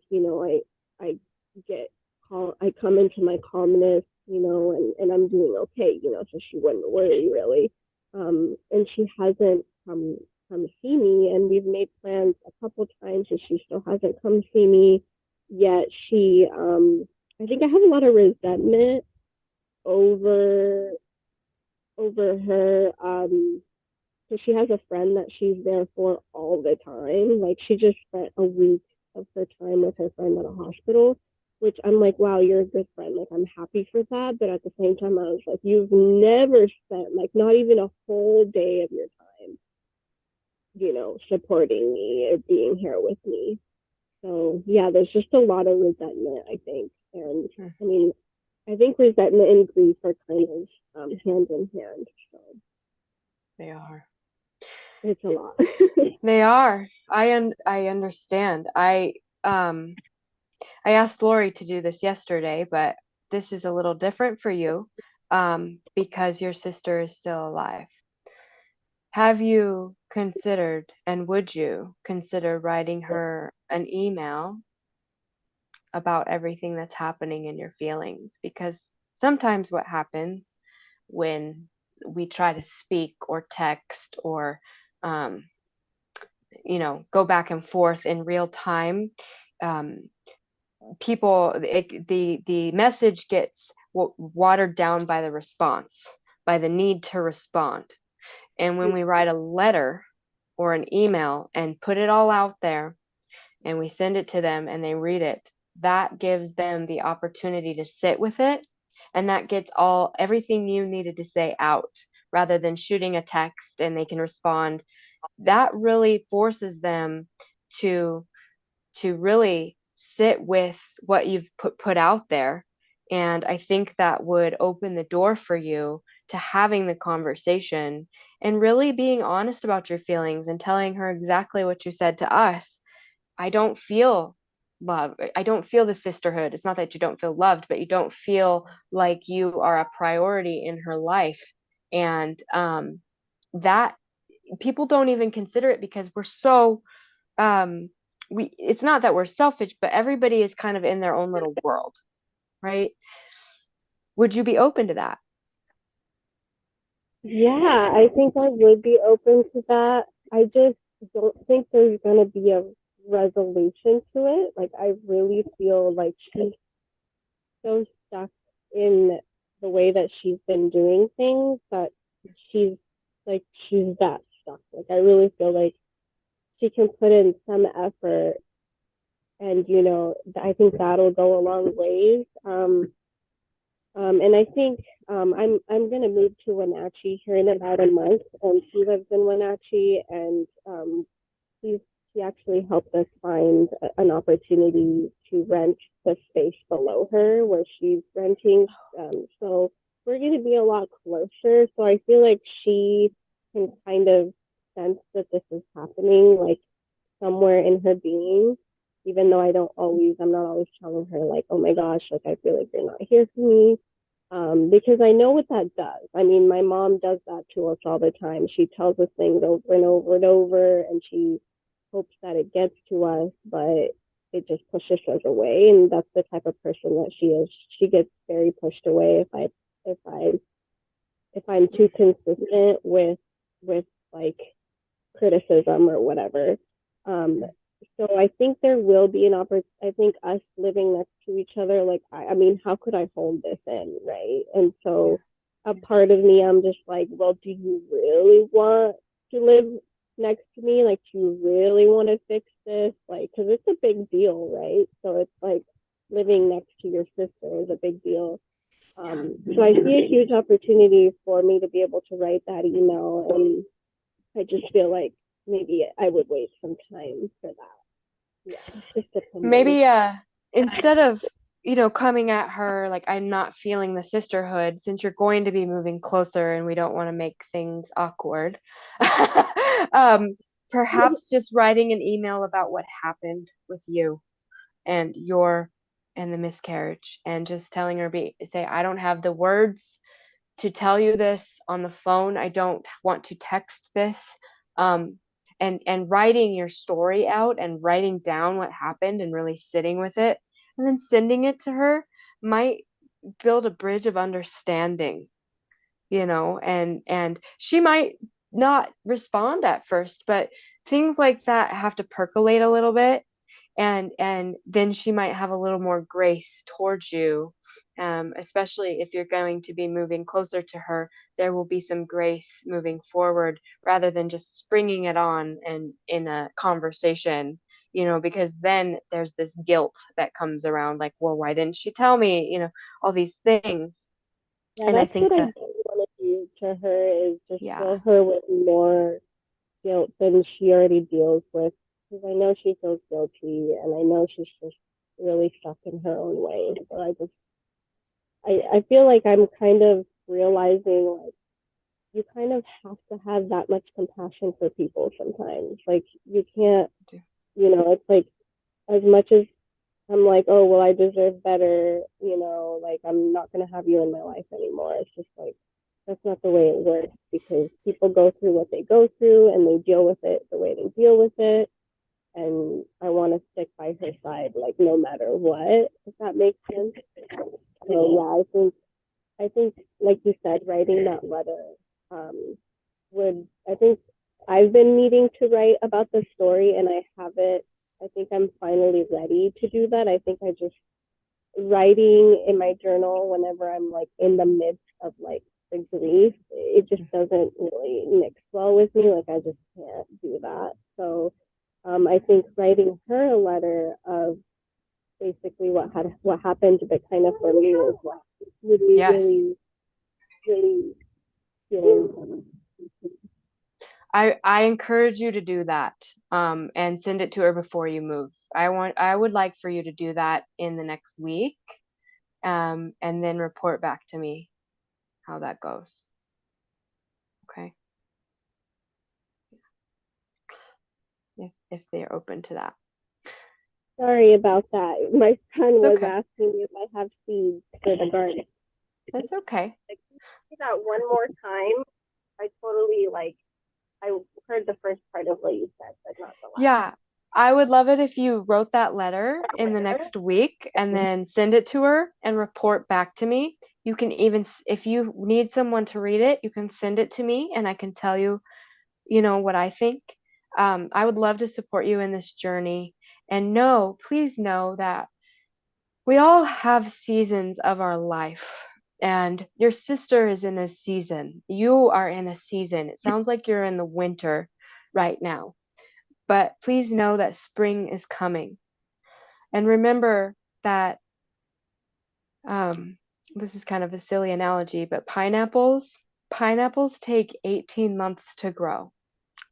I get I come into my calmness, and I'm doing okay, so she wouldn't worry really. And she hasn't come see me, and we've made plans a couple times, and she still hasn't come see me yet. She, I think I have a lot of resentment over her. So she has a friend that she's there for all the time. Like she just spent a week of her time with her friend at a hospital, which I'm like, wow, you're a good friend. Like I'm happy for that. But at the same time, I was like, you've never spent like not even a whole day of your time, supporting me or being here with me. So yeah, there's just a lot of resentment, I think. And I mean, I think resentment and grief are kind of hand in hand. So They are. it's a lot. They are. I understand. I asked Lori to do this yesterday, but this is a little different for you, because your sister is still alive. Have you considered, and would you consider writing her an email about everything that's happening in your feelings? Because sometimes what happens when we try to speak or text or um, go back and forth in real time, um, the message gets watered down by the response, by the need to respond. And when we write a letter or an email and put it all out there and we send it to them and they read it, that gives them the opportunity to sit with it, and that gets everything you needed to say out, rather than shooting a text and they can respond. That really forces them to really sit with what you've put out there. And I think that would open the door for you to having the conversation and really being honest about your feelings and telling her exactly what you said to us. I don't feel love. I don't feel the sisterhood. It's not that you don't feel loved, but you don't feel like you are a priority in her life. And that people don't even consider it because we're so it's not that we're selfish, but everybody is kind of in their own little world, right? Would you be open to that? Yeah, I think I would be open to that. I just don't think there's going to be a resolution to it. Like, I really feel like she's so stuck in the way that she's been doing things that she's she's that stuck. Like, I really feel like she can put in some effort, and, I think that'll go a long ways. And I think I'm gonna move to Wenatchee here in about a month, and she lives in Wenatchee, and she actually helped us find an opportunity to rent the space below her where she's renting. So we're going to be a lot closer. So I feel like she can kind of sense that this is happening, like somewhere in her being, even though I'm not always telling her, like, oh my gosh, like, I feel like you're not here for me. Because I know what that does. I mean, my mom does that to us all the time. She tells us things over and over and over, and she hopes that it gets to us, but it just pushes us away. And that's the type of person that she is. She gets very pushed away if I if I'm too consistent with like criticism or whatever. So I think there will be an opportunity. I think us living next to each other, like, I mean, how could I hold this in, right? And so a part of me, I'm just like, well, do you really want to live next to me? Like, do you really want to fix this? Like, because it's a big deal, right? So it's like living next to your sister is a big deal. So I see a huge opportunity for me to be able to write that email, and I just feel like maybe I would wait some time for that. Yeah, just depending. Maybe instead of, coming at her like I'm not feeling the sisterhood, since you're going to be moving closer and we don't want to make things awkward, perhaps just writing an email about what happened with you and the miscarriage, and just telling her, say, I don't have the words to tell you this on the phone. I don't want to text this. And writing your story out and writing down what happened and really sitting with it and then sending it to her might build a bridge of understanding, and she might not respond at first, but things like that have to percolate a little bit, and then she might have a little more grace towards you, especially if you're going to be moving closer to her. There will be some grace moving forward rather than just springing it on and in a conversation, because then there's this guilt that comes around, like, well, why didn't she tell me, all these things. Yeah, And I that's think what I that, don't want to do to her, is just yeah, fill her with more guilt than she already deals with. Because I know she feels guilty, and I know she's just really stuck in her own way. So I feel like I'm kind of realizing, like, you kind of have to have that much compassion for people sometimes. Like, you can't, it's like, as much as I'm like, oh, well, I deserve better, like, I'm not going to have you in my life anymore. It's just like, that's not the way it works, because people go through what they go through and they deal with it the way they deal with it. And I want to stick by her side, like, no matter what, if that makes sense. So yeah, I think, like you said, writing that letter, I think I've been needing to write about the story, and I haven't. I think I'm finally ready to do that. I think I just, writing in my journal whenever I'm like in the midst of like the grief, it just doesn't really mix well with me. Like, I just can't do that. So I think writing her a letter of basically what happened, but kind of for me as well, would be yes. really, really healing. I encourage you to do that, and send it to her before you move. I would like for you to do that in the next week, and then report back to me how that goes. Okay. If they're open to that. Sorry about that. My son It's was okay. asking me if I have seeds for the garden. That's okay. Like, say that one more time. I totally, like, I heard the first part of what you said, but not the last. Yeah. I would love it if you wrote that letter in the next week and then send it to her and report back to me. You can even, if you need someone to read it, you can send it to me and I can tell you, what I think. I would love to support you in this journey. And please know that we all have seasons of our life. And your sister is in a season. You are in a season. It sounds like you're in the winter right now. But please know that spring is coming. And remember that, this is kind of a silly analogy, but pineapples take 18 months to grow.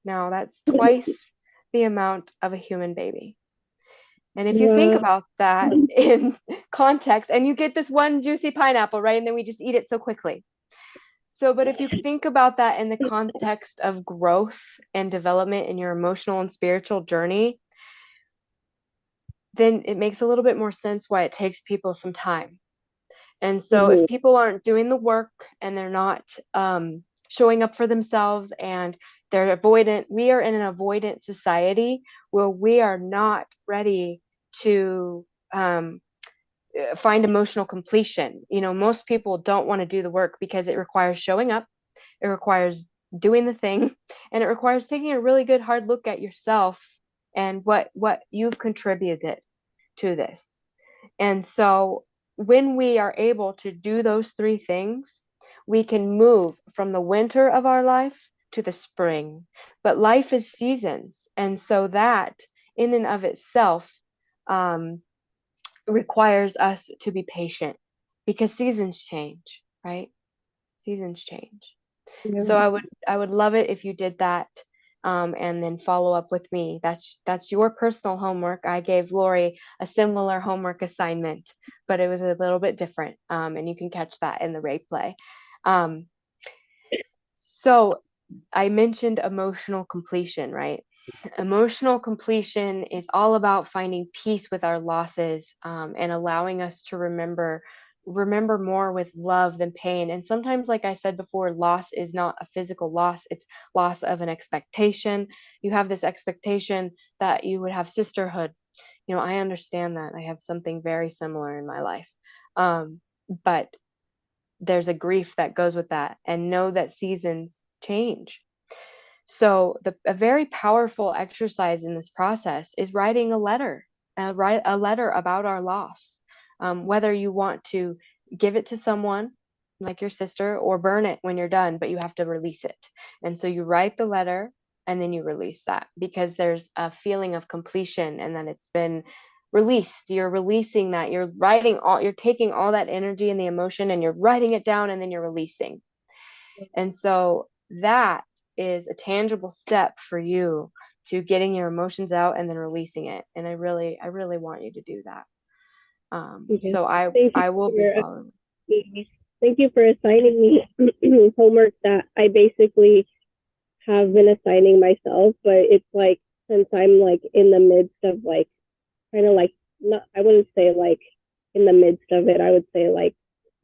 Now, that's twice the amount of a human baby. And if you think Wow. about that in context, and you get this one juicy pineapple, right? And then we just eat it so quickly. So, but if you think about that in the context of growth and development in your emotional and spiritual journey, then it makes a little bit more sense why it takes people some time. And so if Mhm. people aren't doing the work and they're not showing up for themselves and they're avoidant, we are in an avoidant society where we are not ready to find emotional completion. You know, most people don't want to do the work because it requires showing up, it requires doing the thing, and it requires taking a really good hard look at yourself and what you've contributed to this. And so when we are able to do those three things, we can move from the winter of our life to the spring. But life is seasons. And so that in and of itself um, requires us to be patient because seasons change, right? Seasons change. Yeah. So I would love it if you did that, and then follow up with me. That's your personal homework. I gave Lori a similar homework assignment, but it was a little bit different, and you can catch that in the replay. Um, so I mentioned emotional completion, right? Emotional completion is all about finding peace with our losses, and allowing us to remember more with love than pain. And sometimes, like I said before, loss is not a physical loss, it's loss of an expectation. You have this expectation that you would have sisterhood. You know, I understand that. I have something very similar in my life. But there's a grief that goes with that, and know that seasons change. So a very powerful exercise in this process is writing a letter, write a letter about our loss. Whether you want to give it to someone like your sister or burn it when you're done, but you have to release it. And so you write the letter and then you release that because there's a feeling of completion and then it's been released. You're releasing that. You're taking all that energy and the emotion and you're writing it down and then you're releasing. And so that is a tangible step for you to getting your emotions out and then releasing it. And I really want you to do that. Okay. So I Thank you I will be for following. thank you for assigning me homework that I basically have been assigning myself, but it's like since I'm like in the midst of like kind of like not I wouldn't say like in the midst of it. I would say like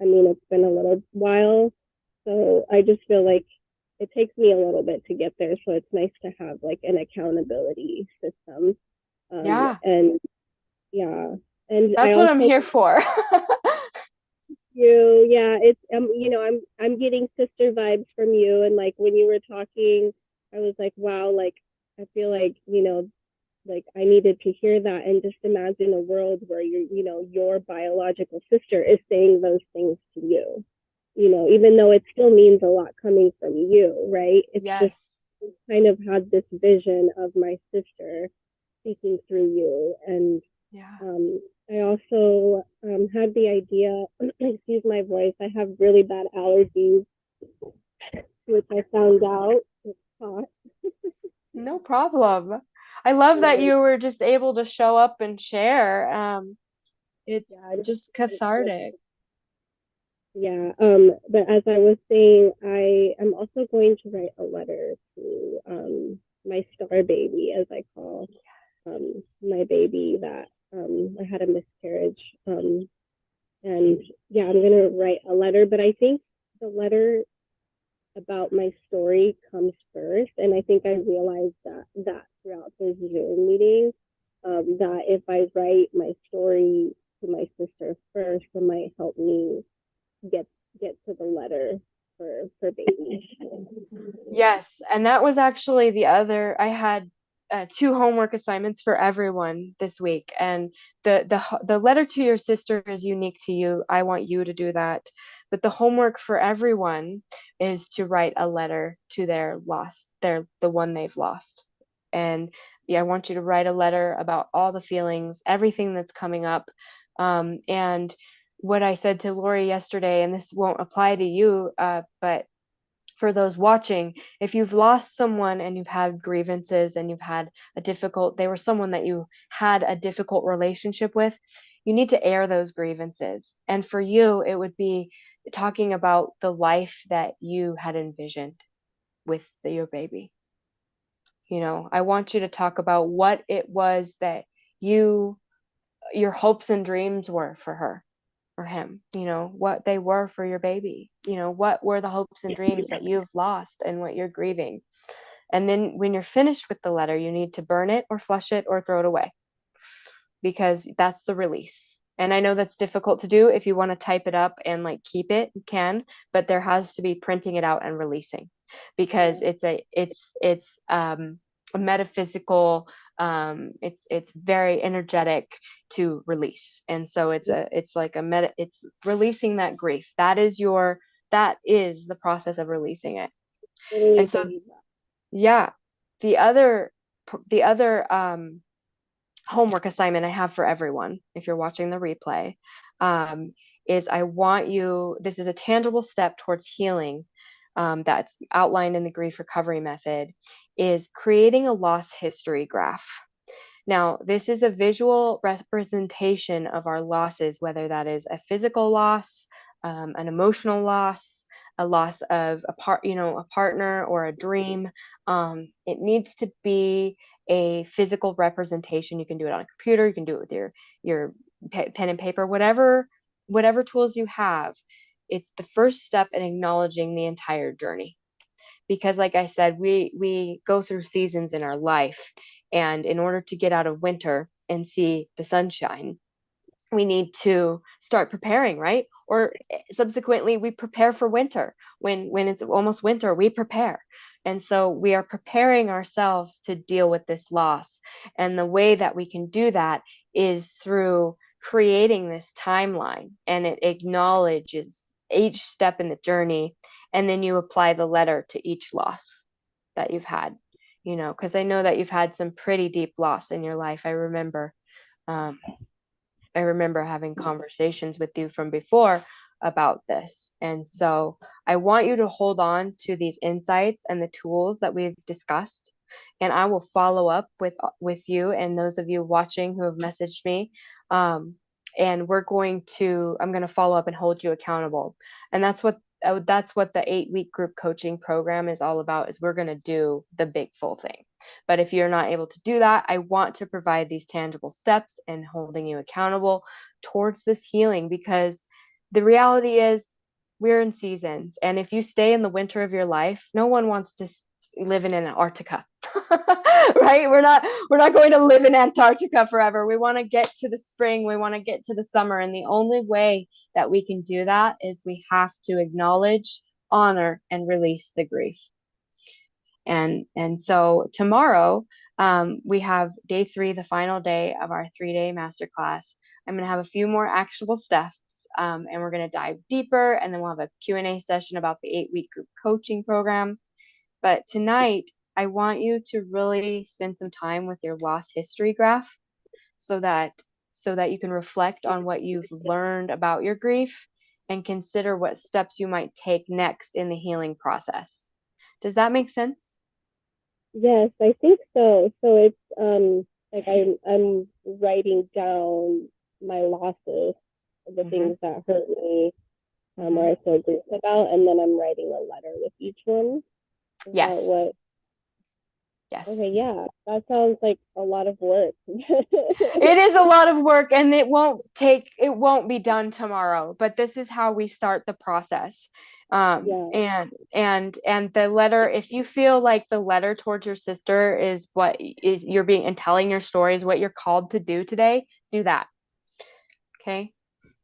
I mean it's been a little while. So I just feel like it takes me a little bit to get there. So it's nice to have like an accountability system. Yeah, And yeah. And I that's what I'm also here for. you yeah it's you know I'm getting sister vibes from you, and like when you were talking I was like wow, like I feel like like I needed to hear that, and just imagine a world where your biological sister is saying those things to you, even though it still means a lot coming from you, right? It's just Yes. kind of had this vision of my sister speaking through you. And Yeah. I also had the idea, excuse my voice, I have really bad allergies, which I found out. It's hot. No problem. I love that And you were just able to show up and share. It's yeah, just cathartic. yeah. But as I was saying, I am also going to write a letter to my star baby, as I call my baby that I had a miscarriage. And yeah, I'm gonna write a letter, but I think the letter about my story comes first, and I think I realized that throughout the Zoom meeting, that if I write my story to my sister first, it might help me get get to the letter for baby. Yes, and that was actually the other. I had two homework assignments for everyone this week, and the letter to your sister is unique to you. I want you to do that, but the homework for everyone is to write a letter to the one they've lost. And yeah, I want you to write a letter about all the feelings, everything that's coming up, and what I said to Lori yesterday, and this won't apply to you, but for those watching, if you've lost someone and you've had grievances and you've had they were someone that you had a difficult relationship with, you need to air those grievances. And for you, it would be talking about the life that you had envisioned with your baby. I want you to talk about what it was that your hopes and dreams were for her or him, what they were for your baby, what were the hopes and dreams that you've lost and what you're grieving. And then when you're finished with the letter, you need to burn it or flush it or throw it away, because that's the release. And I know that's difficult to do. If you want to type it up and like keep it, you can, but there has to be printing it out and releasing, because it's a metaphysical, it's very energetic to release. And so it's releasing that grief. That is the process of releasing it. And so yeah, the other homework assignment I have for everyone, if you're watching the replay, is this is a tangible step towards healing, that's outlined in the grief recovery method, is creating a loss history graph. Now, this is a visual representation of our losses, whether that is a physical loss, an emotional loss, a loss of a partner or a dream. It needs to be a physical representation. You can do it on a computer. You can do it with your pen and paper, whatever tools you have. It's the first step in acknowledging the entire journey. Because like I said, we go through seasons in our life, and in order to get out of winter and see the sunshine, we need to start preparing, right? Or subsequently, we prepare for winter. When it's almost winter, we prepare. And so we are preparing ourselves to deal with this loss. And the way that we can do that is through creating this timeline, and it acknowledges each step in the journey, and then you apply the letter to each loss that you've had, because I know that you've had some pretty deep loss in your life. I remember having conversations with you from before about this. And so I want you to hold on to these insights and the tools that we've discussed. And I will follow up with you and those of you watching who have messaged me. And I'm going to follow up and hold you accountable. And that's what the 8-week group coaching program is all about, is we're going to do the big full thing. But if you're not able to do that, I want to provide these tangible steps and holding you accountable towards this healing, because the reality is we're in seasons. And if you stay in the winter of your life, no one wants to live in Antarctica, right? We're not going to live in Antarctica forever. We want to get to the spring. We want to get to the summer. And the only way that we can do that is we have to acknowledge, honor, and release the grief. And so tomorrow, we have day 3, the final day of our 3-day masterclass. I'm going to have a few more actionable steps, and we're going to dive deeper, and then we'll have a Q&A session about the 8-week group coaching program. But tonight, I want you to really spend some time with your loss history graph, so that you can reflect on what you've learned about your grief and consider what steps you might take next in the healing process. Does that make sense? Yes, I think so. So it's like I'm writing down my losses, the things that hurt me, or I feel grief about, and then I'm writing a letter with each one. Yes. Yes. Okay, yeah, that sounds like a lot of work. It is a lot of work, and it won't be done tomorrow, but this is how we start the process. And the letter, if you feel like the letter towards your sister is what is you're being and telling your story is what you're called to do today, do that. Okay.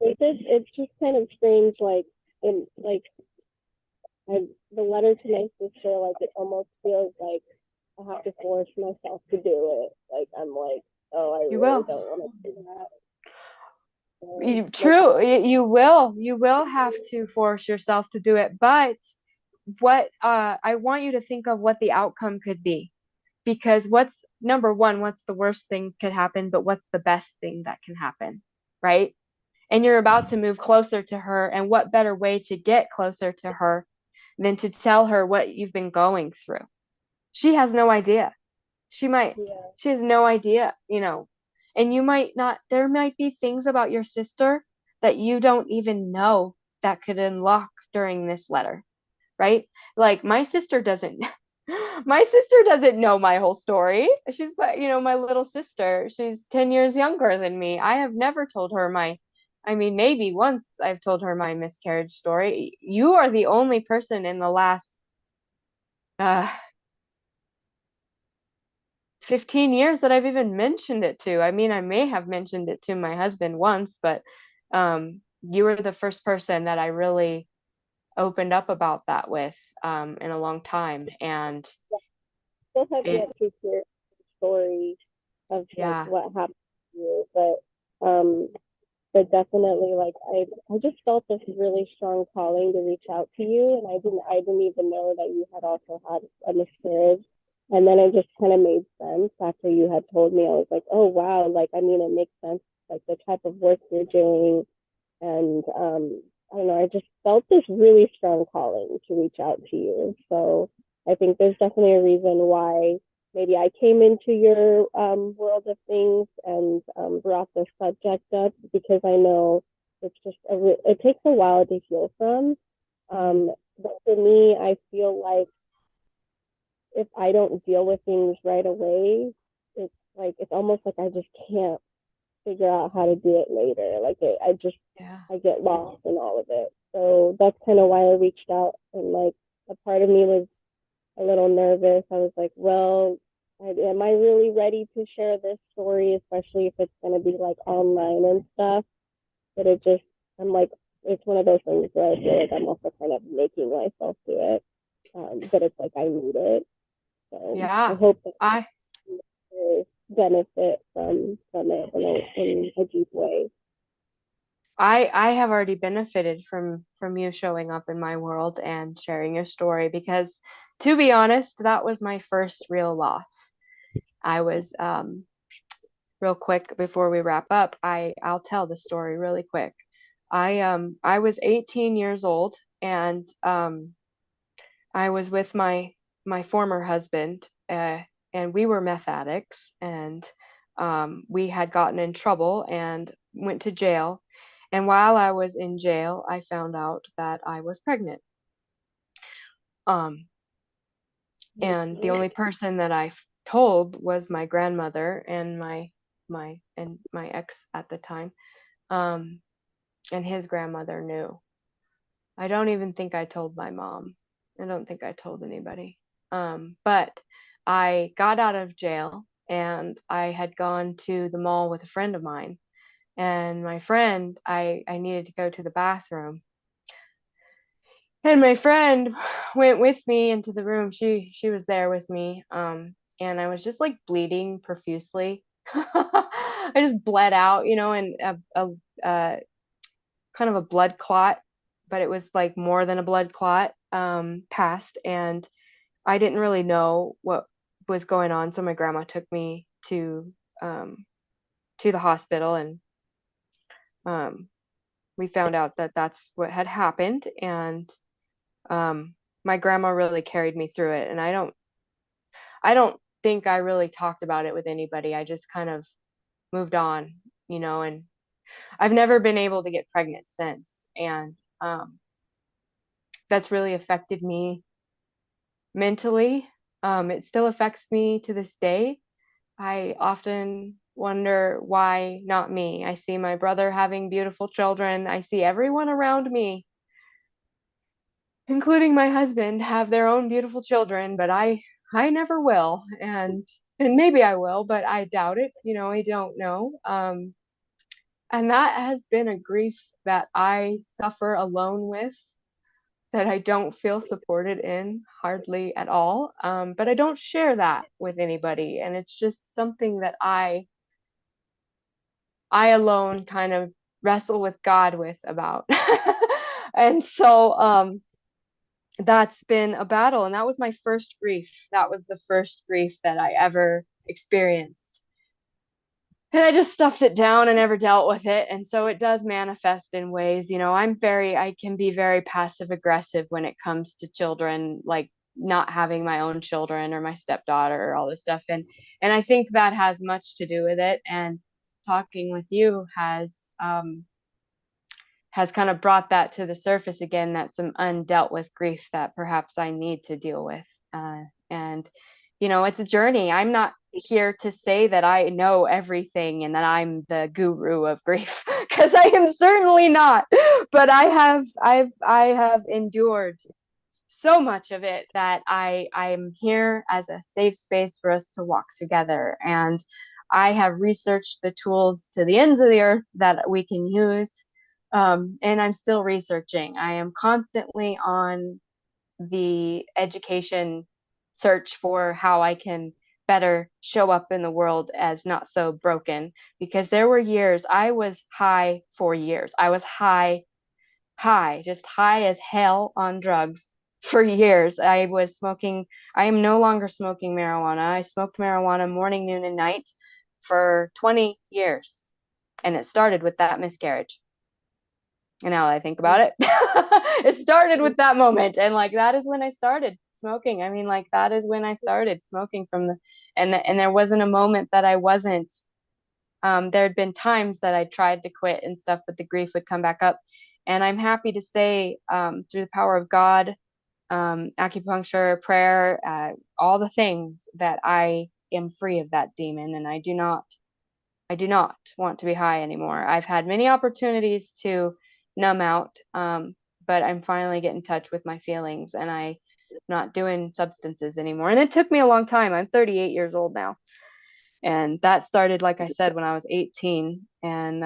It's just kind of strange, the letter to my sister, like it almost feels like I have to force myself to do it. Like I'm like, oh, I really don't want to do that. True. You will have to force yourself to do it. But I want you to think of what the outcome could be, because what's the worst thing could happen, but what's the best thing that can happen, right? And you're about to move closer to her, and what better way to get closer to her than to tell her what you've been going through. She has no idea. She has no idea, and you might not, there might be things about your sister that you don't even know that could unlock during this letter, right? Like my sister doesn't know my whole story. She's my little sister. She's 10 years younger than me. I have never told her maybe once I've told her my miscarriage story. You are the only person in the last uh 15 years that I've even mentioned it to. I mean, I may have mentioned it to my husband once, but you were the first person that I really opened up about that with in a long time. And Still have it, yet to hear the story of like yeah, what happened to you, but definitely like I just felt this really strong calling to reach out to you, and I didn't even know that you had also had a miscarriage. And then it just kind of made sense after you had told me. I was like, oh wow, like I mean it makes sense, like the type of work you're doing. And I don't know, I just felt this really strong calling to reach out to you. So I think there's definitely a reason why maybe I came into your world of things and brought this subject up, because I know it's just it takes a while to heal from. But for me, I feel like if I don't deal with things right away, it's like it's almost like I just can't figure out how to do it later. Like yeah, I get lost in all of it. So that's kind of why I reached out. And like a part of me was a little nervous. I was like, well, am I really ready to share this story, especially if it's going to be like online and stuff? But I'm like, it's one of those things where I feel like I'm also kind of making myself do it. But it's like I need it. So I yeah. hope that I there's benefit from it in a deep way. I have already benefited from you showing up in my world and sharing your story because, to be honest, that was my first real loss. I was real quick before we wrap up, I'll tell the story really quick. I was 18 years old, and I was with my former husband, and we were meth addicts, and we had gotten in trouble and went to jail. And while I was in jail, I found out that I was pregnant. Um, and the only person that told was my grandmother and my ex at the time. Um, and his grandmother knew. I don't even think I told my mom. I don't think I told anybody. But I got out of jail and I had gone to the mall with a friend of mine. And my friend, I needed to go to the bathroom. And my friend went with me into the room. She was there with me. And I was just like bleeding profusely. I just bled out, and a kind of a blood clot, but it was like more than a blood clot, passed, and I didn't really know what was going on. So my grandma took me um, to the hospital, and um, we found out that that's what had happened. And my grandma really carried me through it. And I don't think I really talked about it with anybody. I just kind of moved on, and I've never been able to get pregnant since. And that's really affected me mentally. It still affects me to this day. I often wonder why not me. I see my brother having beautiful children. I see everyone around me, including my husband, have their own beautiful children, but I never will. And maybe I will, but I doubt it. I don't know. And that has been a grief that I suffer alone with, that I don't feel supported in hardly at all. But I don't share that with anybody. And it's just something that I alone kind of wrestle with God with about. And so that's been a battle. And that was my first grief. That was the first grief that I ever experienced. and I just stuffed it down and never dealt with it. And so it does manifest in ways, I can be very passive aggressive when it comes to children, like not having my own children or my stepdaughter or all this stuff. And I think that has much to do with it. And talking with you has kind of brought that to the surface again, that some undealt with grief that perhaps I need to deal with. And, it's a journey. I'm not here to say that I know everything and that I'm the guru of grief, because I am certainly not. But I have endured so much of it that I'm here as a safe space for us to walk together. And I have researched the tools to the ends of the earth that we can use. And I'm still researching. I am constantly on the education search for how I can better show up in the world as not so broken, because there were years I was high for years. I was high, just high as hell on drugs for years. I was smoking. I am no longer smoking marijuana. I smoked marijuana morning, noon, and night for 20 years. And it started with that miscarriage. And now that I think about it, it started with that moment. And like, that is when I started smoking. I mean, like, that is when I started smoking and there wasn't a moment that I wasn't. There had been times that I tried to quit and stuff, but the grief would come back up. And I'm happy to say, through the power of God, acupuncture, prayer, all the things, that I am free of that demon. And I do not want to be high anymore. I've had many opportunities to numb out, but I'm finally getting in touch with my feelings, and I'm not doing substances anymore. And it took me a long time. I'm 38 years old now. And that started, like I said, when I was 18. And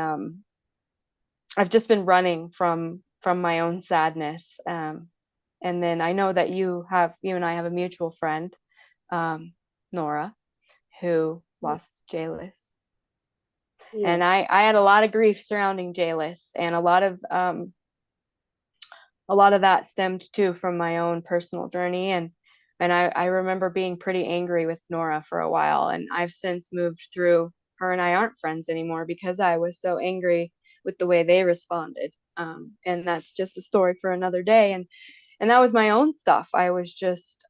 I've just been running from my own sadness. And then I know that you and I have a mutual friend, Nora, who lost Jalis. Yeah. And I had a lot of grief surrounding Jalis, and a lot of that stemmed too from my own personal journey. And I remember being pretty angry with Nora for a while, and I've since moved through. Her and I aren't friends anymore because I was so angry with the way they responded. And that's just a story for another day. And that was my own stuff. I was just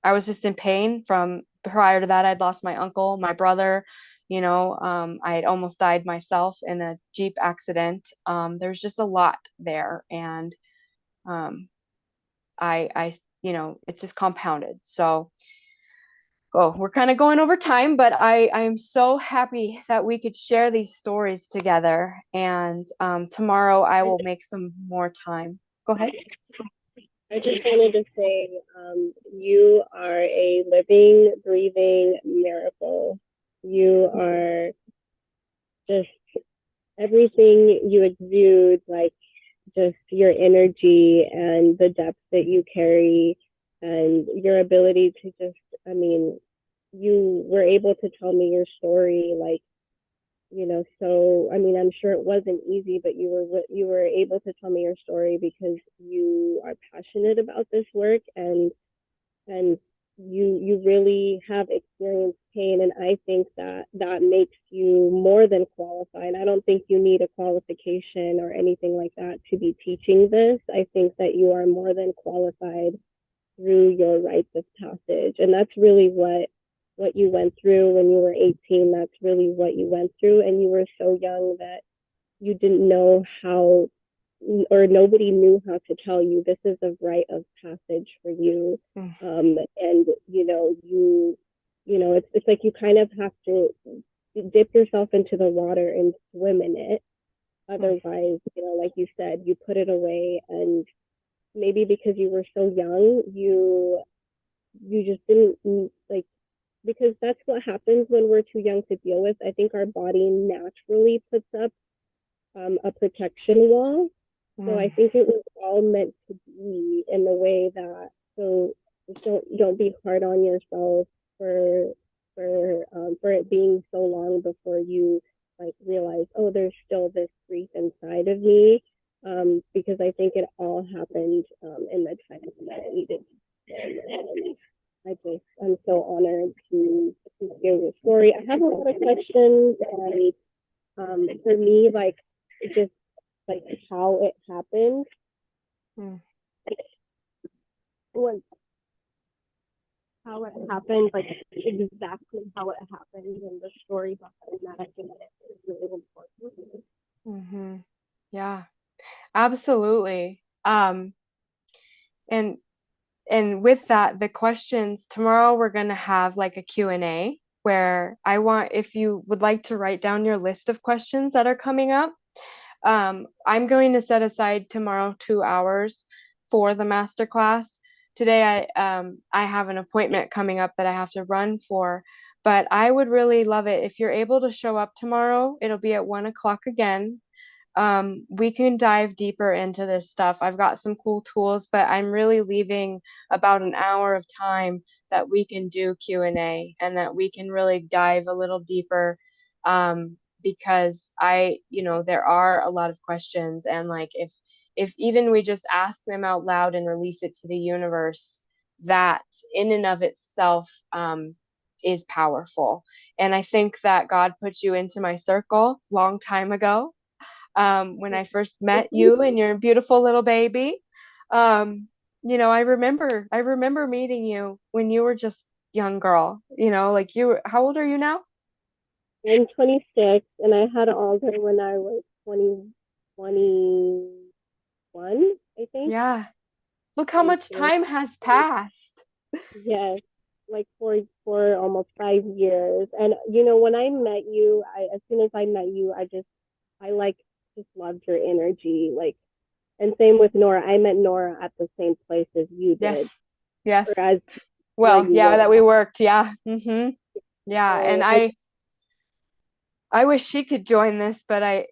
I was just in pain. From prior to that, I'd lost my uncle, my brother. I had almost died myself in a Jeep accident. There's just a lot there, and it's just compounded. So, we're kind of going over time, but I'm so happy that we could share these stories together. And tomorrow I will make some more time. Go ahead. I just wanted to say, you are a living, breathing miracle. You are just everything you exude, like just your energy and the depth that you carry and your ability to just, I mean, you were able to tell me your story, like, so I mean, I'm sure it wasn't easy, but you were able to tell me your story because you are passionate about this work, and you really have experienced pain, and I think that makes you more than qualified. I don't think you need a qualification or anything like that to be teaching this. I think that you are more than qualified through your rites of passage, and that's really what you went through when you were 18. That's really what you went through, and you were so young that you didn't know how, or nobody knew how to tell you this is a rite of passage for you. And it's like you kind of have to dip yourself into the water and swim in it. Otherwise, like you said, you put it away, and maybe because you were so young, you just didn't, like, because that's what happens when we're too young to deal with. I think our body naturally puts up a protection wall. So I think it was all meant to be in the way that, so don't be hard on yourself for it being so long before you like realize, oh, there's still this grief inside of me, because I think it all happened in the time that it needed. I'm so honored to hear your story. I have a lot of questions, and for me, like, just like how it happened. Mm. When how it happened, like exactly how it happened, and the story behind that, I think is really important. Mm-hmm. Yeah, absolutely. And with that, the questions tomorrow, we're going to have like a Q&A where I want, if you would like to write down your list of questions that are coming up. I'm going to set aside tomorrow 2 hours for the masterclass. Today, I have an appointment coming up that I have to run for, but I would really love it if you're able to show up tomorrow. It'll be at 1 o'clock again. We can dive deeper into this stuff. I've got some cool tools, but I'm really leaving about an hour of time that we can do Q&A and that we can really dive a little deeper. Because there are a lot of questions, and like if even we just ask them out loud and release it to the universe, that in and of itself is powerful. And I think that God put you into my circle long time ago, when I first met you and your beautiful little baby. I remember meeting you when you were just young girl, like how old are you now? I'm 26, and I had Alder when I was 21, I think. Yeah. Look how much time has passed. Yes, like for almost 5 years. And when I met you, as soon as I met you, I like just loved your energy. Like, and same with Nora. I met Nora at the same place as you did, Yes. Yes. or as where Well, you yeah, were. that we worked. Yeah. Yeah. And So I wish she could join this, but her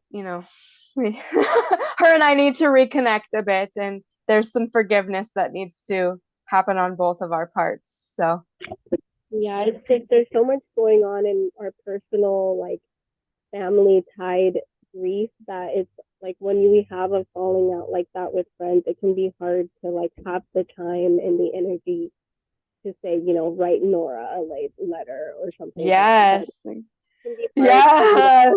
and I need to reconnect a bit, and there's some forgiveness that needs to happen on both of our parts. So, yeah, it's just there's so much going on in our personal, like, family tied grief that it's like when we have a falling out like that with friends, it can be hard to like have the time and the energy to say, write Nora a late letter or something like that. yes. It can be hard to do that.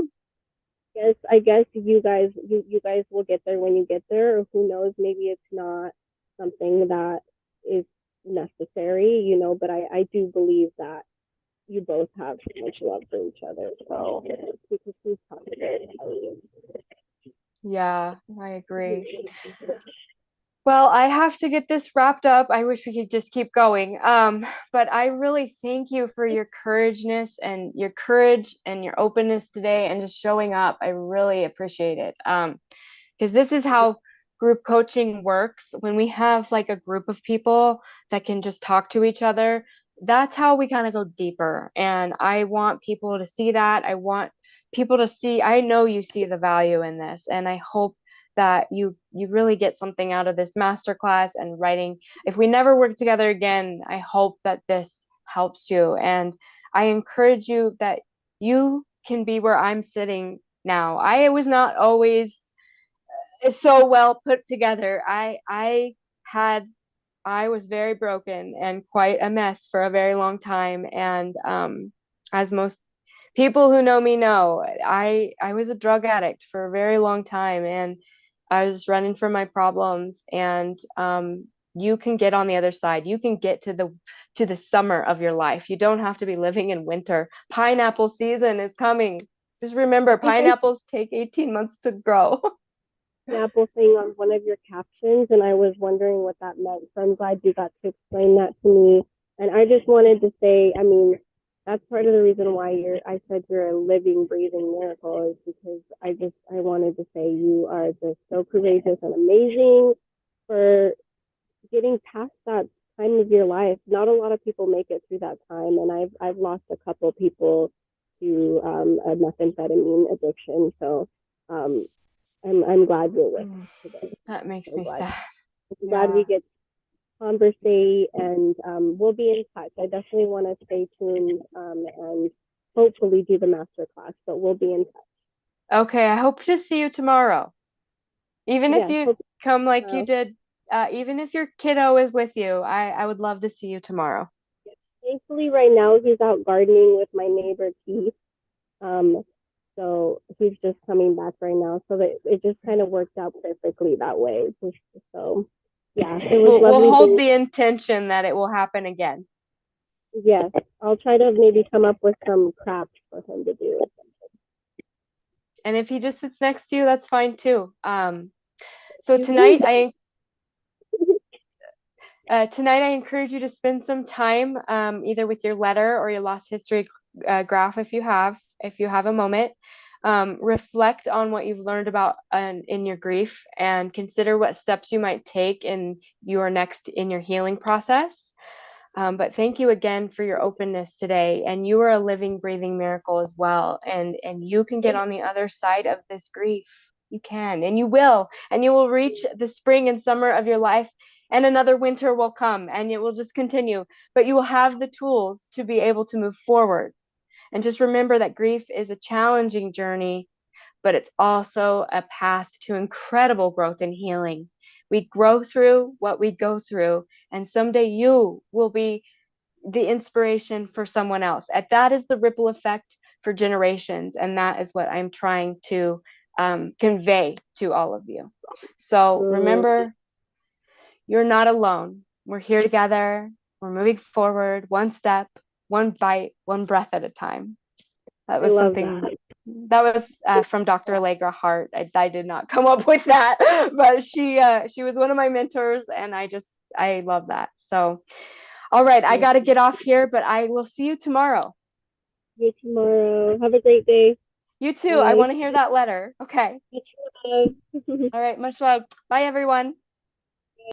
Yes. I guess you guys will get there when you get there, or who knows, maybe it's not something that is necessary, but I do believe that you both have so much love for each other. So because we've talked about it. Yeah, I agree. Well, I have to get this wrapped up. I wish we could just keep going. But I really thank you for your courage and your openness today and just showing up. I really appreciate it. Because this is how group coaching works. When we have like a group of people that can just talk to each other, that's how we kind of go deeper. And I want people to see that. I want people to see, I know you see the value in this, and I hope that you really get something out of this masterclass and writing. If we never work together again, I hope that this helps you. And I encourage you that you can be where I'm sitting now. I was not always so well put together. I was very broken and quite a mess for a very long time. And as most people who know me know, I was a drug addict for a very long time, and I was running from my problems. And you can get on the other side. You can get to the summer of your life. You don't have to be living in winter. Pineapple season is coming. Just remember, pineapples take 18 months to grow. Apple thing on one of your captions, and I was wondering what that meant. So I'm glad you got to explain that to me. And I just wanted to say, I mean, that's part of the reason why I said you're a living, breathing miracle, is because I wanted to say you are just so courageous and amazing for getting past that time of your life. Not a lot of people make it through that time, and I've lost a couple people to a methamphetamine addiction. So I'm glad you're with us today. That makes So me sad. I'm glad we get to conversate, and we'll be in touch. I definitely want to stay tuned and hopefully do the master class, but we'll be in touch. Okay, I hope to see you tomorrow. Even if Yes, you come like you tomorrow. did, even if your kiddo is with you, I would love to see you tomorrow. Thankfully, right now he's out gardening with my neighbor Keith. So he's just coming back right now. So that it just kind of worked out perfectly that way. So yeah, it was We'll lovely. hold the intention that it will happen again. Yes, I'll try to maybe come up with some crafts for him to do. And if he just sits next to you, that's fine too. So tonight I encourage you to spend some time either with your letter or your lost history graph if you have a moment. Reflect on what you've learned about in your grief and consider what steps you might take in your healing process. But thank you again for your openness today. And you are a living, breathing miracle as well. And you can get on the other side of this grief. You can, and you will. And you will reach the spring and summer of your life, and another winter will come, and it will just continue. But you will have the tools to be able to move forward. And just remember that grief is a challenging journey, but it's also a path to incredible growth and healing. We grow through what we go through, and someday you will be the inspiration for someone else. And that is the ripple effect for generations, and that is what I'm trying to convey to all of you. So remember, you're not alone. We're here together. We're moving forward, one step, one bite, one breath at a time. That was something that was from Dr. Allegra Hart. I did not come up with that, but she was one of my mentors, and I love that. So, all right, I got to get off here, but I will see you tomorrow. See you tomorrow. Have a great day. You too. I want to hear that letter. Okay. Much love. All right. Much love. Bye, everyone.